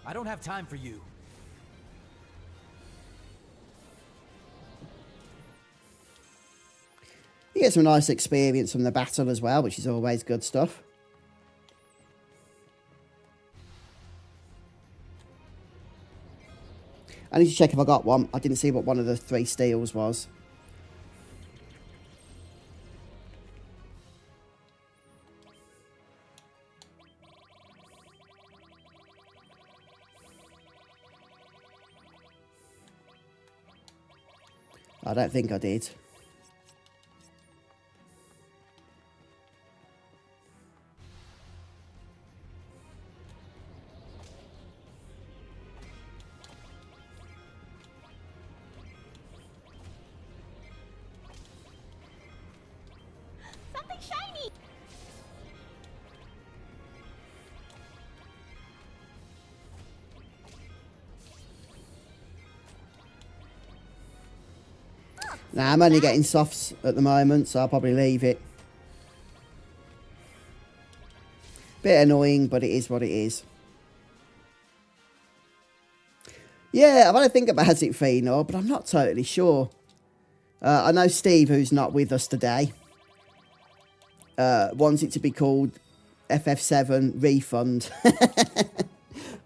I don't have time for you. You get some nice experience from the battle as well, which is always good stuff. I need to check if I got one. I didn't see what one of the 3 steals was. I don't think I did. Something shiny! Nah, I'm only getting softs at the moment, so I'll probably leave it. Bit annoying, but it is what it is. Yeah, I've had to think about it, Fino, but I'm not totally sure. I know Steve, who's not with us today, wants it to be called FF7 Refund.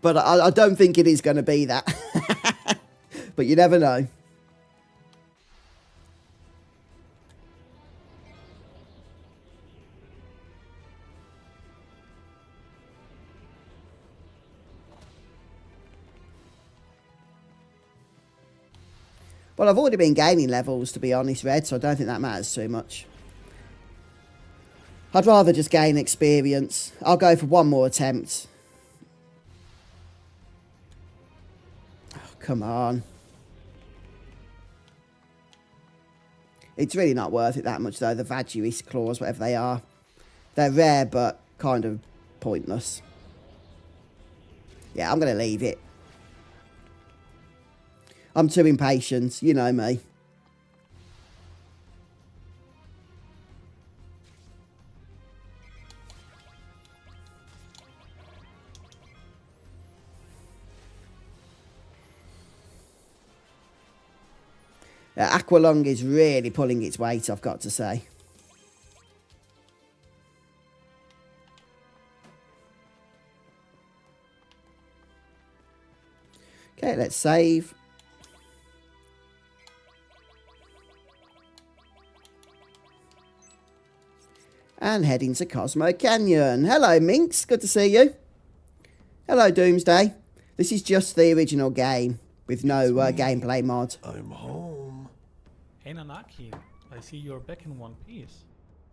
But I don't think it is going to be that. But you never know. Well, I've already been gaining levels, to be honest, Red, so I don't think that matters too much. I'd rather just gain experience. I'll go for one more attempt. Oh, come on. It's really not worth it that much, though, the Vagiris claws, whatever they are. They're rare, but kind of pointless. Yeah, I'm going to leave it. I'm too impatient, you know me. Aqualung is really pulling its weight, I've got to say. Okay, let's save. And heading to Cosmo Canyon. Hello, Minx. Good to see you. Hello, Doomsday. This is just the original game with no gameplay mod. I'm home. Hey, Nanaki. I see you're back in one piece.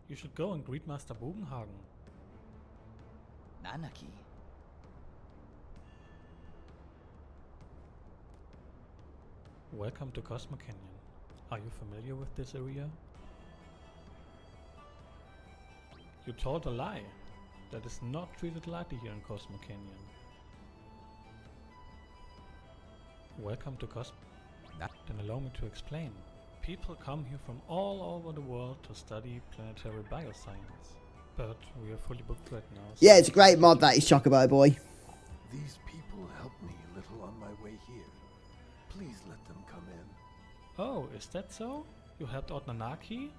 You should go and greet Master Bugenhagen. Nanaki. Welcome to Cosmo Canyon. Are you familiar with this area? You told a lie. That is not treated lightly here in Cosmo Canyon. Welcome to Cosmo. Then allow me to explain. People come here from all over the world to study planetary bioscience. But we are fully booked right now. So yeah, it's a great mod, that is, Chocobo Boy. These people helped me a little on my way here. Please let them come in. Oh, is that so? You helped out Nanaki?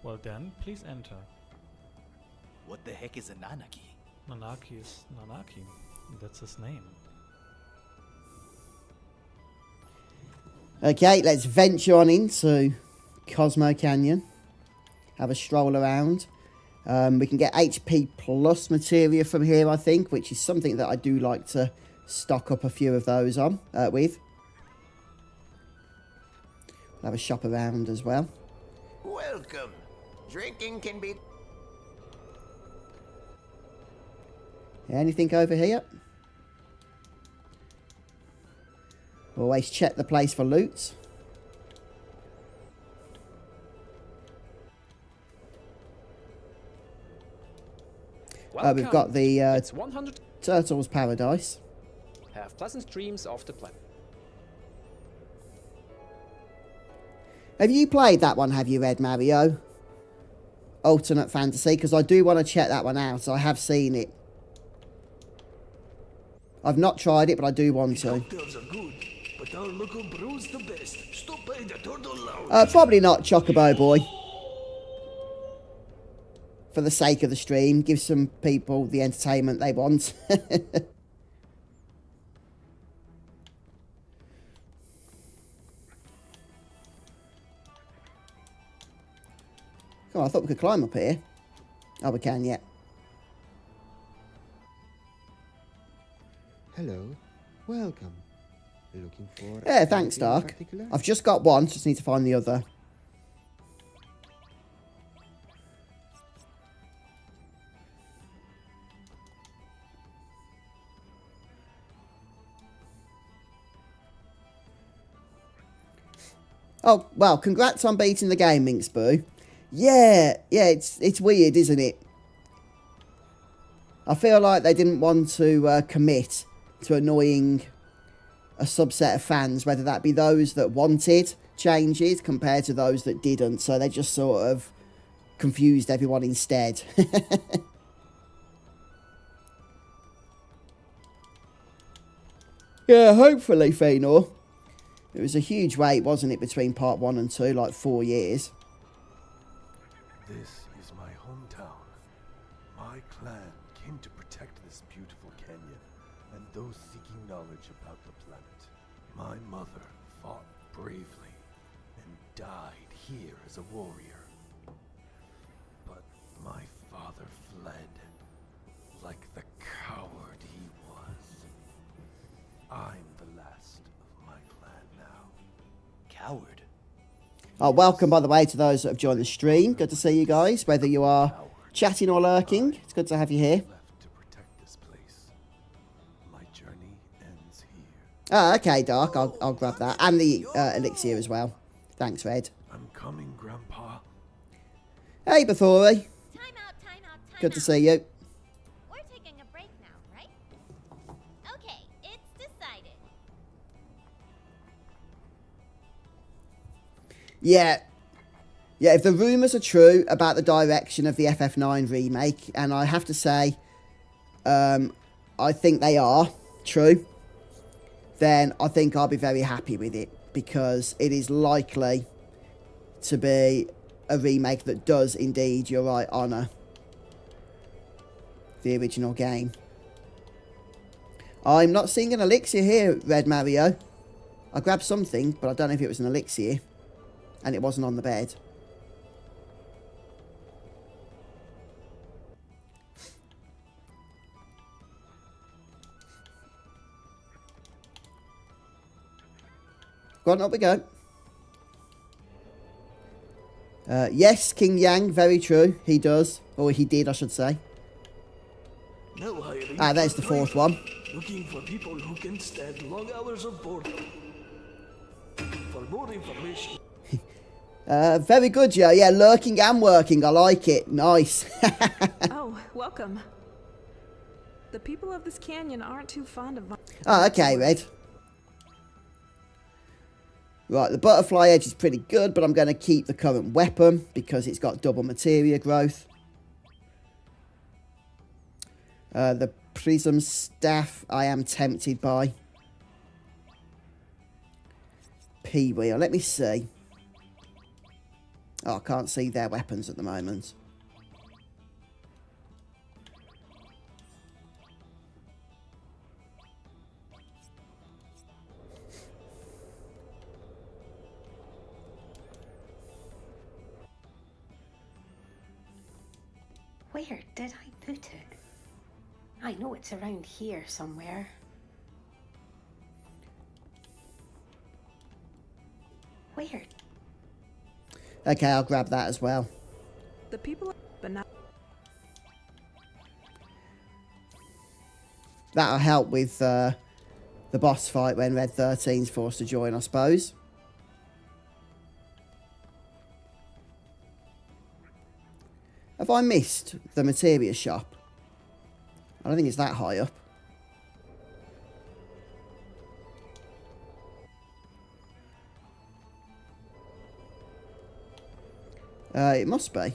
Well then, please enter. What the heck is a Nanaki? Nanaki is Nanaki. That's his name. Okay, let's venture on into Cosmo Canyon. Have a stroll around. We can get HP plus materia from here, I think, which is something that I do like to stock up a few of those on with. We'll have a shop around as well. Welcome. Drinking can be... Anything over here? Always check the place for loot. We've got the it's 100 Turtles Paradise. Have pleasant dreams of the planet. Have you played that one, have you, Red Mario? Alternate Fantasy, because I do want to check that one out. I have seen it. I've not tried it, but I do want to. But our local brew's the best. Stop by the turtle lounge. Probably not Chocobo Boy. For the sake of the stream, give some people the entertainment they want. Oh, I thought we could climb up here. Oh, we can, yeah. Hello, welcome. Looking for... Yeah, thanks, Dark. I've just got one, just need to find the other. Oh, well, congrats on beating the game, Minxboo. Yeah, it's weird, isn't it? I feel like they didn't want to commit to annoying a subset of fans, whether that be those that wanted changes compared to those that didn't. So they just sort of confused everyone instead. Yeah, hopefully, Fëanor. It was a huge wait, wasn't it, between part 1 and 2, like 4 years. This is my hometown. My clan came to protect this beautiful canyon and those seeking knowledge about the planet. My mother fought bravely and died here as a warrior. But my father fled like the coward he was. I'm the last of my clan now. Coward? Oh, welcome, by the way, to those that have joined the stream. Good to see you guys, whether you are chatting or lurking. It's good to have you here. Ah, okay, Dark. I'll grab that. And the elixir as well. Thanks, Red. I'm coming, Grandpa. Hey, Bathory. Time out. Good to see you. We're taking a break now, right? Okay, it's decided. Yeah, if the rumours are true about the direction of the FF9 remake, and I have to say, I think they are true, then I think I'll be very happy with it, because it is likely to be a remake that does indeed, you're right, honour the original game. I'm not seeing an elixir here, Red Mario. I grabbed something, but I don't know if it was an elixir. And it wasn't on the bed. Go on, up we go. Yes, King Yang, very true. He does. Or he did, I should say. Ah, there's the fourth one. Looking for people who can stand long hours of boredom. For more information... Very good, Joe. Yeah, lurking and working. I like it. Nice. Oh, welcome. The people of this canyon aren't too fond of... Oh, okay, Red. Right, the butterfly edge is pretty good, but I'm going to keep the current weapon because it's got double materia growth. The prism staff I am tempted by. P-wheel, let me see. Oh, I can't see their weapons at the moment. Where did I put it? I know it's around here somewhere. Where? Okay, I'll grab that as well. The people, but not. That'll help with the boss fight when Red 13's forced to join, I suppose. Have I missed the materia shop? I don't think it's that high up. It must be.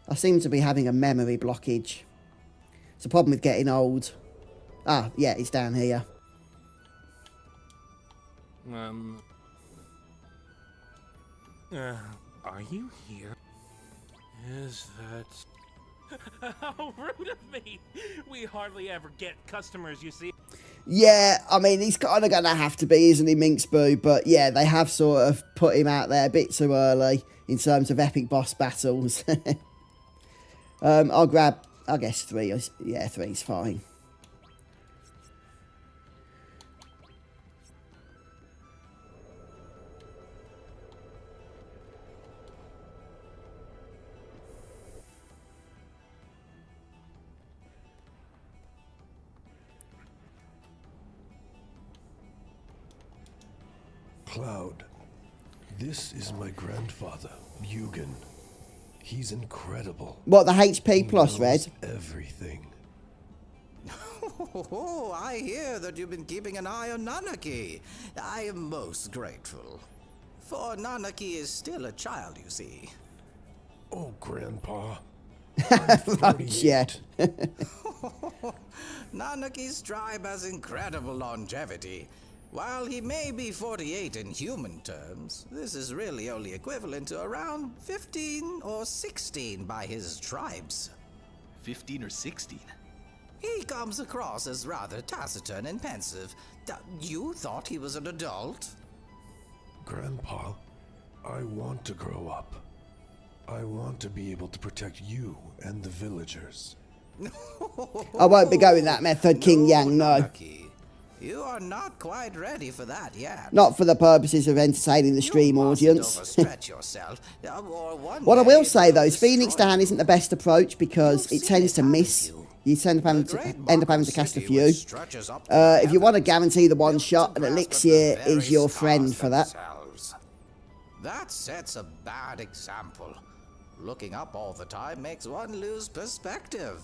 I seem to be having a memory blockage. It's a problem with getting old. Ah, yeah, it's down here. Are you here? Is that... How rude of me! We hardly ever get customers, you see. Yeah, I mean, he's kind of going to have to be, isn't he, Minxboo? But yeah, they have sort of put him out there a bit too early in terms of epic boss battles. I'll grab, I guess, 3. Yeah, 3's fine. Cloud, this is my grandfather, Bugen. He's incredible. What, the HP plus, Red? Everything. Oh, I hear that you've been keeping an eye on Nanaki. I am most grateful. For Nanaki is still a child, you see. Oh, Grandpa. Right, yeah. Nanaki's tribe has incredible longevity. While he may be 48 in human terms, this is really only equivalent to around 15 or 16 by his tribes. 15 or 16? He comes across as rather taciturn and pensive. You thought he was an adult? Grandpa, I want to grow up. I want to be able to protect you and the villagers. I won't be going that method, King Yang, no. You are not quite ready for that yet. Not for the purposes of entertaining the stream audience. Overstretch yourself. What I will say, though, is Phoenix Down isn't the best approach because it tends to miss. You end up having to cast a few. If you want to guarantee the one shot, an elixir is your friend for that. That sets a bad example. Looking up all the time makes one lose perspective.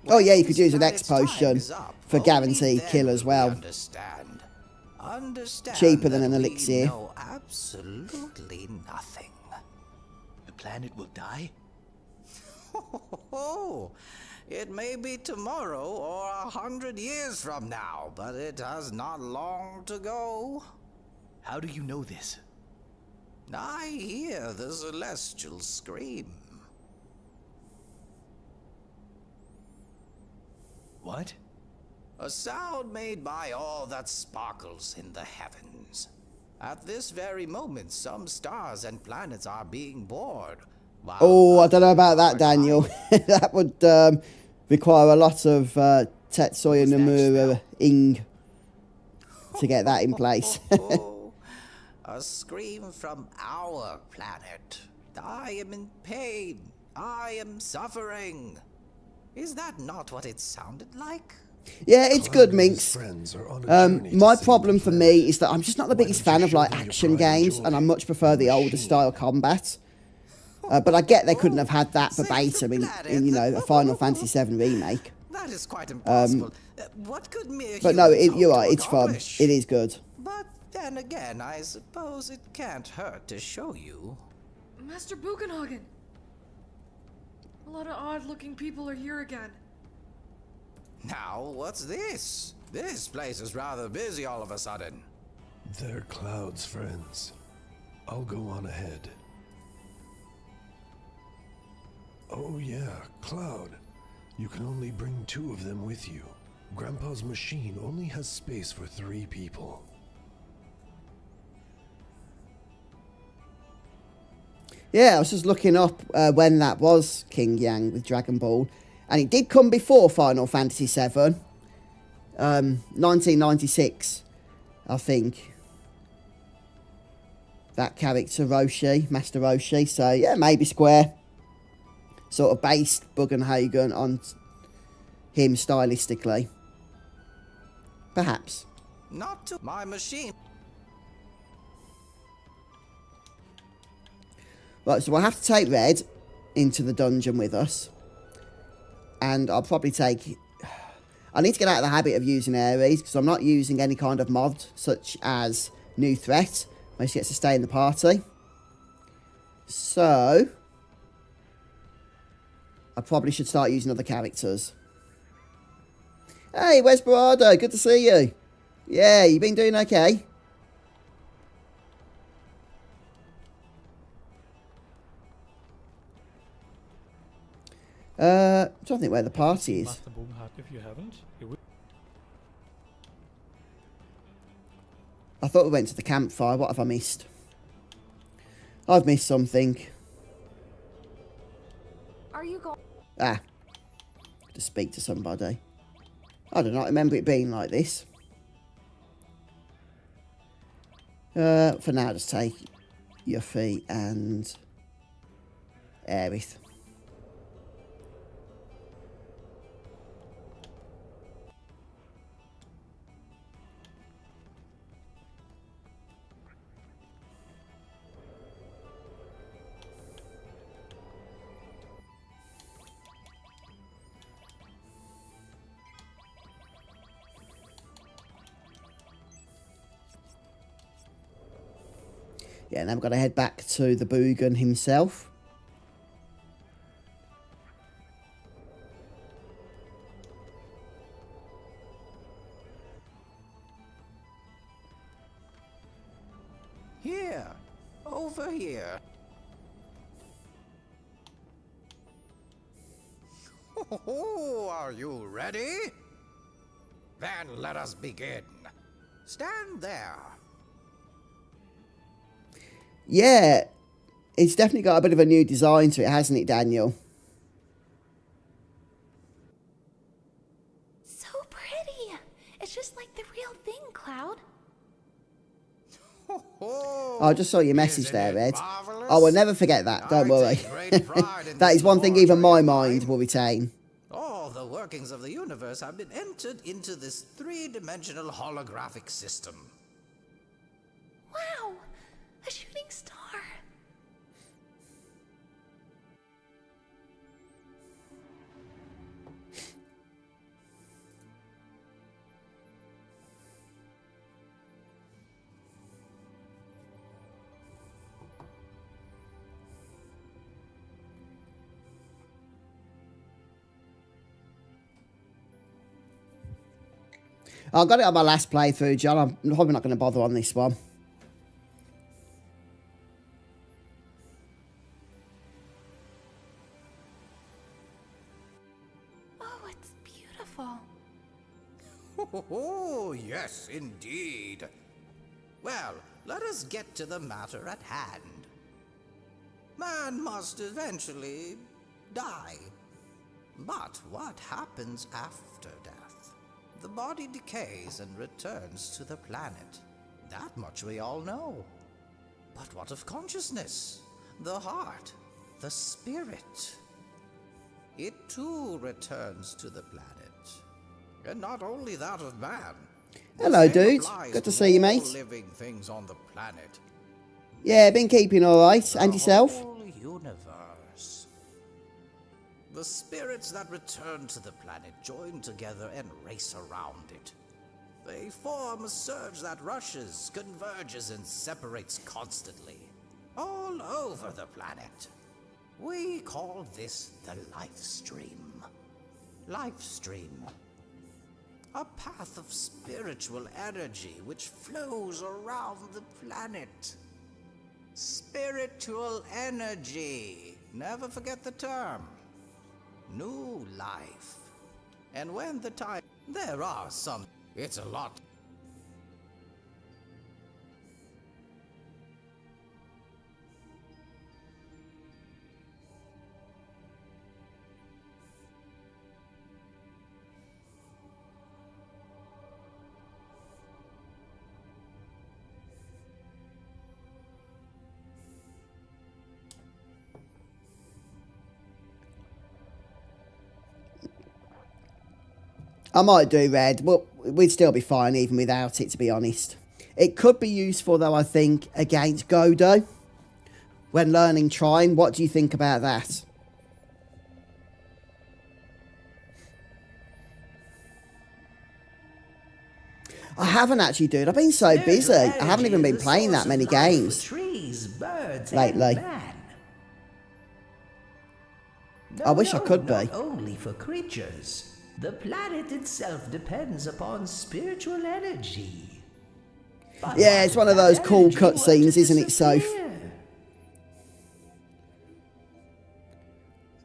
Oh yeah, you could use an X potion for guaranteed kill as well. Understand cheaper than an elixir. We know absolutely nothing. The planet will die? Oh, it may be tomorrow or 100 years from now, but it has not long to go. How do you know this? I hear the celestial scream. What? A sound made by all that sparkles in the heavens. At this very moment, some stars and planets are being born. Oh, I don't know about that, Daniel. That would require a lot of Tetsuya Nomura ing to get that in place. A scream from our planet. I am in pain. I am suffering. Is that not what it sounded like? Yeah, it's good, Minx. My problem for me is that I'm just not the biggest fan of like action games, and I much prefer the older style combat. But I get they couldn't have had that verbatim in you know, a Final Fantasy VII remake. That is quite impossible. What could mere but no, humans you're hope right, to it's fun. accomplish? It is good. But then again, I suppose it can't hurt to show you. Master Bugenhagen! A lot of odd-looking people are here again. Now, what's this? This place is rather busy all of a sudden. They're Cloud's friends. I'll go on ahead. Oh yeah, Cloud. You can only bring 2 of them with you. Grandpa's machine only has space for 3 people. Yeah, I was just looking up when that was, King Yang with Dragon Ball. And it did come before Final Fantasy VII. 1996, I think. That character, Roshi, Master Roshi. So, yeah, maybe Square sort of based Bugenhagen on him stylistically. Perhaps. Not to my machine. Right, so we'll have to take Red into the dungeon with us. And I'll probably take... I need to get out of the habit of using Ares, because I'm not using any kind of mod, such as New Threat. Most gets to stay in the party. So... I probably should start using other characters. Hey, where's Barado? Good to see you. Yeah, you been doing okay? I'm trying to think where the party is. Master Bugenhagen, if you haven't, you would. I thought we went to the campfire. What have I missed? I've missed something. Are you going? Ah. To speak to somebody. I do not remember it being like this. For now, just take Yuffie and Aerith. Yeah, now we've got to head back to the Bugen himself. Here. Over here. Oh, are you ready? Then let us begin. Stand there. Yeah, it's definitely got a bit of a new design to it, hasn't it, Daniel? So pretty. It's just like the real thing, Cloud. Oh, I just saw your message there, Red. Oh, we'll never forget that, don't worry. That is one thing even my mind will retain. All the workings of the universe have been entered into this 3-dimensional holographic system. Wow, a shooting star. I got it on my last playthrough, John. I'm probably not going to bother on this one. Oh, it's beautiful. Oh, yes, indeed. Well, let us get to the matter at hand. Man must eventually die. But what happens after death? The body decays and returns to the planet. That much we all know. But what of consciousness? The heart? The spirit? It too returns to the planet. And not only that of man. Hello, dude. Good to see you, mate. Living things on the planet. Yeah, been keeping all right. And yourself? Whole universe. The spirits that return to the planet join together and race around it. They form a surge that rushes, converges, and separates constantly, all over the planet. We call this the life stream. Life stream. A path of spiritual energy which flows around the planet. Spiritual energy. Never forget the term. New life. And when the time... There are some... It's a lot. I might do red, but we'd still be fine even without it, to be honest. It could be useful, though, I think, against Godo. When learning Trine, what do you think about that? I haven't actually, dude. I've been so busy. I haven't even been playing that many games trees, birds, lately. and man. I wish I could be. Not only for creatures. The planet itself depends upon spiritual energy. But yeah, it's one of those cool cutscenes, isn't it, Soph?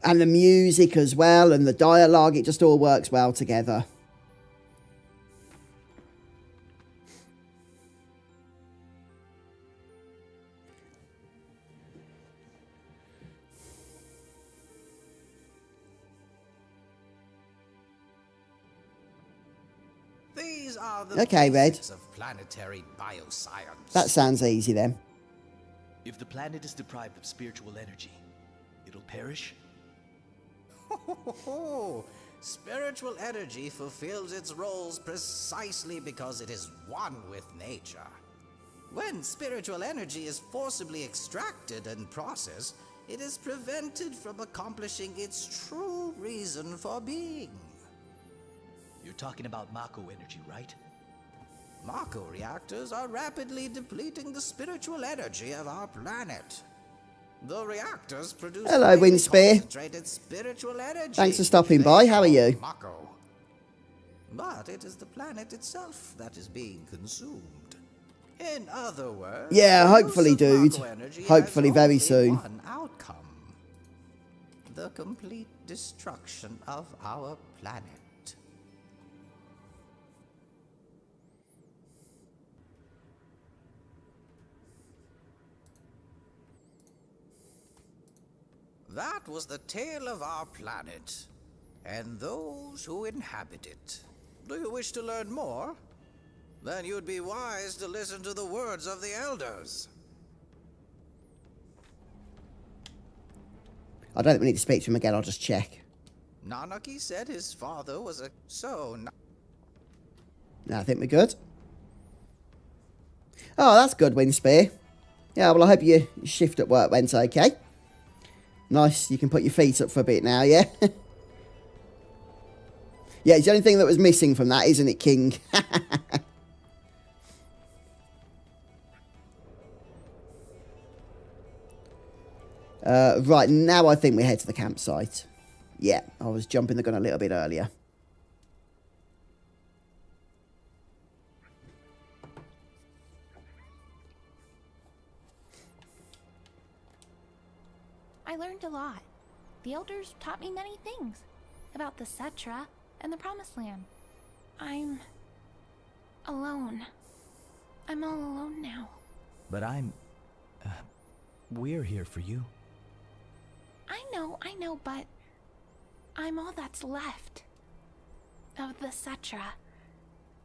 And the music as well, and the dialogue, it just all works well together. These are the Okay, Red. basics of planetary bioscience. That sounds easy then. If the planet is deprived of spiritual energy, it'll perish? Spiritual energy fulfills its roles precisely because it is one with nature. When spiritual energy is forcibly extracted and processed, it is prevented from accomplishing its true reason for being. You're talking about Mako energy, right? Mako reactors are rapidly depleting the spiritual energy of our planet. The reactors produce Hello, highly Windspear. concentrated spiritual energy. Thanks for stopping by. How are you? Mako. But it is the planet itself that is being consumed. In other words, Yeah, hopefully, the use of dude. Mako energy Hopefully has very only soon. one outcome. The complete destruction of our planet. That was the tale of our planet, and those who inhabit it. Do you wish to learn more? Then you'd be wise to listen to the words of the elders. I don't think we need to speak to him again, I'll just check. Nanaki said his father was a... No, I think we're good. Oh, that's good, Windspear. Yeah, well, I hope your shift at work went okay. Nice, you can put your feet up for a bit now, yeah? Yeah, it's the only thing that was missing from that, isn't it, King? Right, now I think we head to the campsite. Yeah, I was jumping the gun a little bit earlier. I learned a lot. The elders taught me many things about the Cetra and the Promised Land. I'm alone. I'm all alone now. But we're here for you. I know, but I'm all that's left of the Cetra.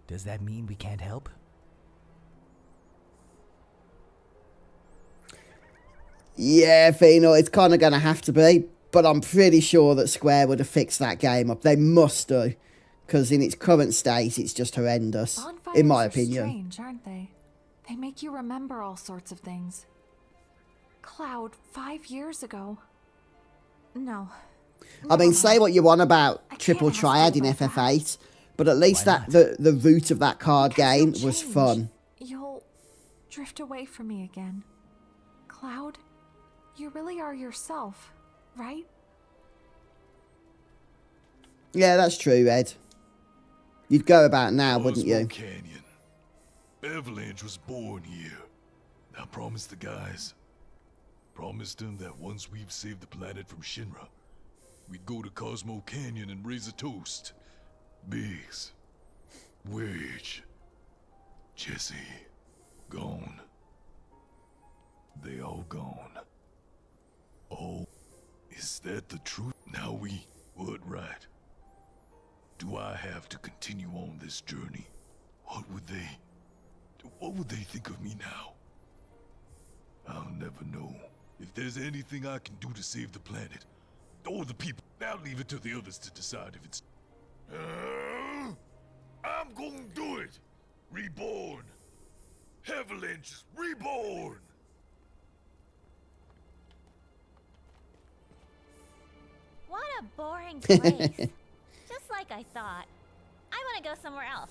Does that mean we can't help? Yeah, Fino, it's kind of going to have to be. But I'm pretty sure that Square would have fixed that game up. They must do. Because in its current state, it's just horrendous. Bonfires In my are opinion. strange, aren't they? They make you remember all sorts of things. Cloud 5 years ago. No. I mean, say what you want about I Triple can't ask Triad you in about FF8. But at least the root of that card game was fun. You'll drift away from me again. Cloud, you really are yourself, right? Yeah, that's true, Ed. You'd go about now, wouldn't you? Canyon. Avalanche was born here. I promised the guys. Promised them that once we've saved the planet from Shinra, we'd go to Cosmo Canyon and raise a toast. Biggs, Wedge, Jesse, gone. They all gone. Oh, is that the truth? Now what right? Do I have to continue on this journey? What would they think of me now? I'll never know. If there's anything I can do to save the planet, or the people, I'll leave it to the others to decide if it's... I'm gonna do it! Reborn! Avalanche is reborn! What a boring place. Just like I thought. I want to go somewhere else.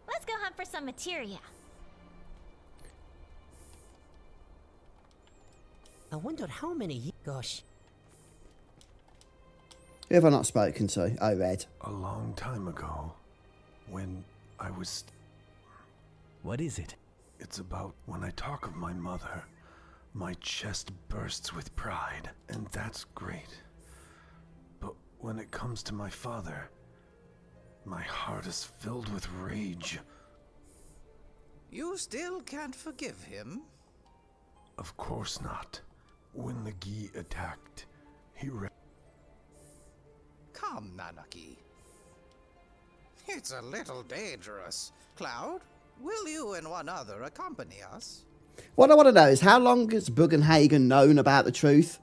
Let's go hunt for some materia. I wondered how many gosh. Who have I not spoken to? Oh, Red. A long time ago, when I was... What is it? It's about when I talk of my mother, my chest bursts with pride, and that's great. But when it comes to my father, my heart is filled with rage. You still can't forgive him? Of course not. When the Gi attacked, he Come, Nanaki. It's a little dangerous. Cloud, will you and one other accompany us? What I want to know is how long has Bugenhagen known about the truth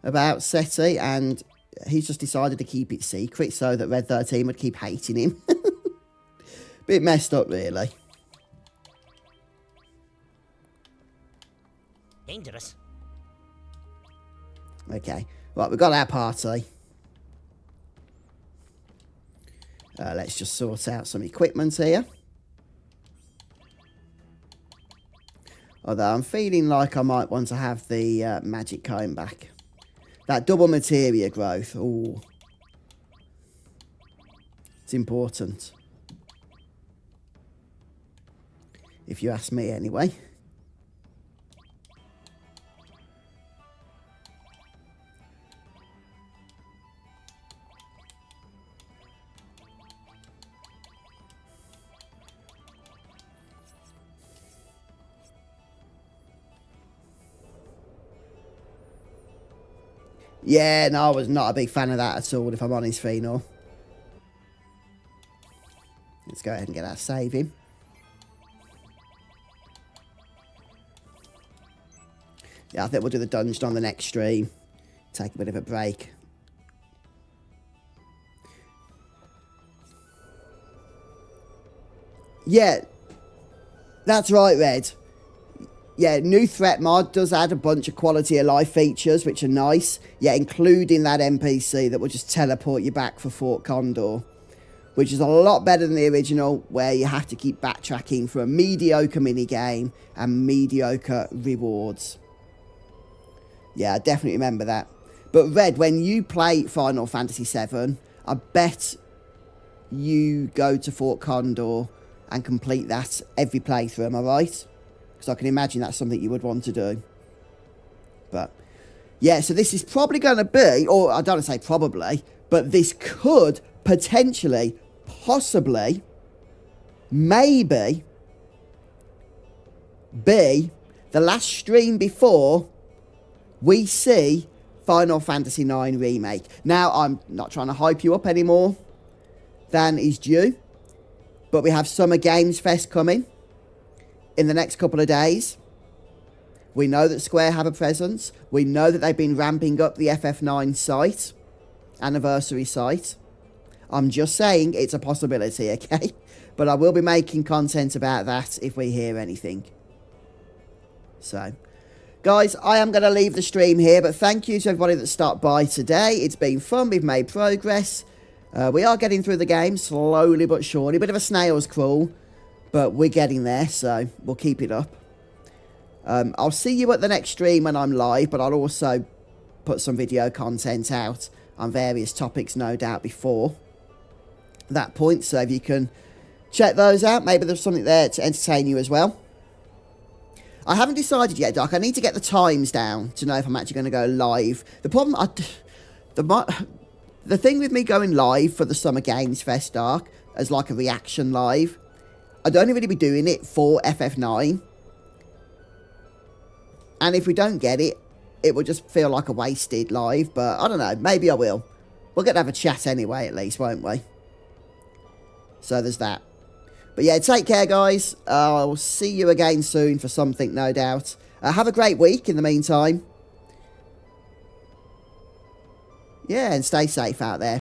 about SETI, and he's just decided to keep it secret so that Red 13 would keep hating him. Bit messed up, really. Dangerous. Okay, right, we've got our party. Let's just sort out some equipment here. Although I'm feeling like I might want to have the magic comb back. That double materia growth, ooh. It's important. If you ask me anyway. Yeah, no, I was not a big fan of that at all, if I'm honest, Phenol. Let's go ahead and get our save in. Yeah, I think we'll do the dungeon on the next stream. Take a bit of a break. Yeah, that's right, Red. Yeah, new threat mod does add a bunch of quality of life features, which are nice. Yeah, including that NPC that will just teleport you back for Fort Condor, which is a lot better than the original, where you have to keep backtracking for a mediocre minigame and mediocre rewards. Yeah, I definitely remember that. But Red, when you play Final Fantasy VII, I bet you go to Fort Condor and complete that every playthrough, am I right? Because I can imagine that's something you would want to do. But, yeah, so this is probably going to be, or I don't want to say probably, but this could potentially, possibly, maybe be the last stream before we see Final Fantasy IX Remake. Now, I'm not trying to hype you up anymore than is due, but we have Summer Games Fest coming in the next couple of days. We know that Square have a presence. We know that they've been ramping up the FF9 site, anniversary site. I'm just saying it's a possibility, okay? But I will be making content about that if we hear anything. So, guys, I am going to leave the stream here, but thank you to everybody that stopped by today. It's been fun. We've made progress. We are getting through the game slowly but surely. Bit of a snail's crawl, but we're getting there, so we'll keep it up. I'll see you at the next stream when I'm live, but I'll also put some video content out on various topics, no doubt, before that point. So if you can check those out, maybe there's something there to entertain you as well. I haven't decided yet, Doc. I need to get the times down to know if I'm actually going to go live. The problem, the thing with me going live for the Summer Games Fest, Doc, as like a reaction live, I'd only really be doing it for FF9. And if we don't get it, it will just feel like a wasted live. But I don't know, maybe I will. We'll get to have a chat anyway, at least, won't we? So there's that. But yeah, take care, guys. I'll see you again soon for something, no doubt. Have a great week in the meantime. Yeah, and stay safe out there.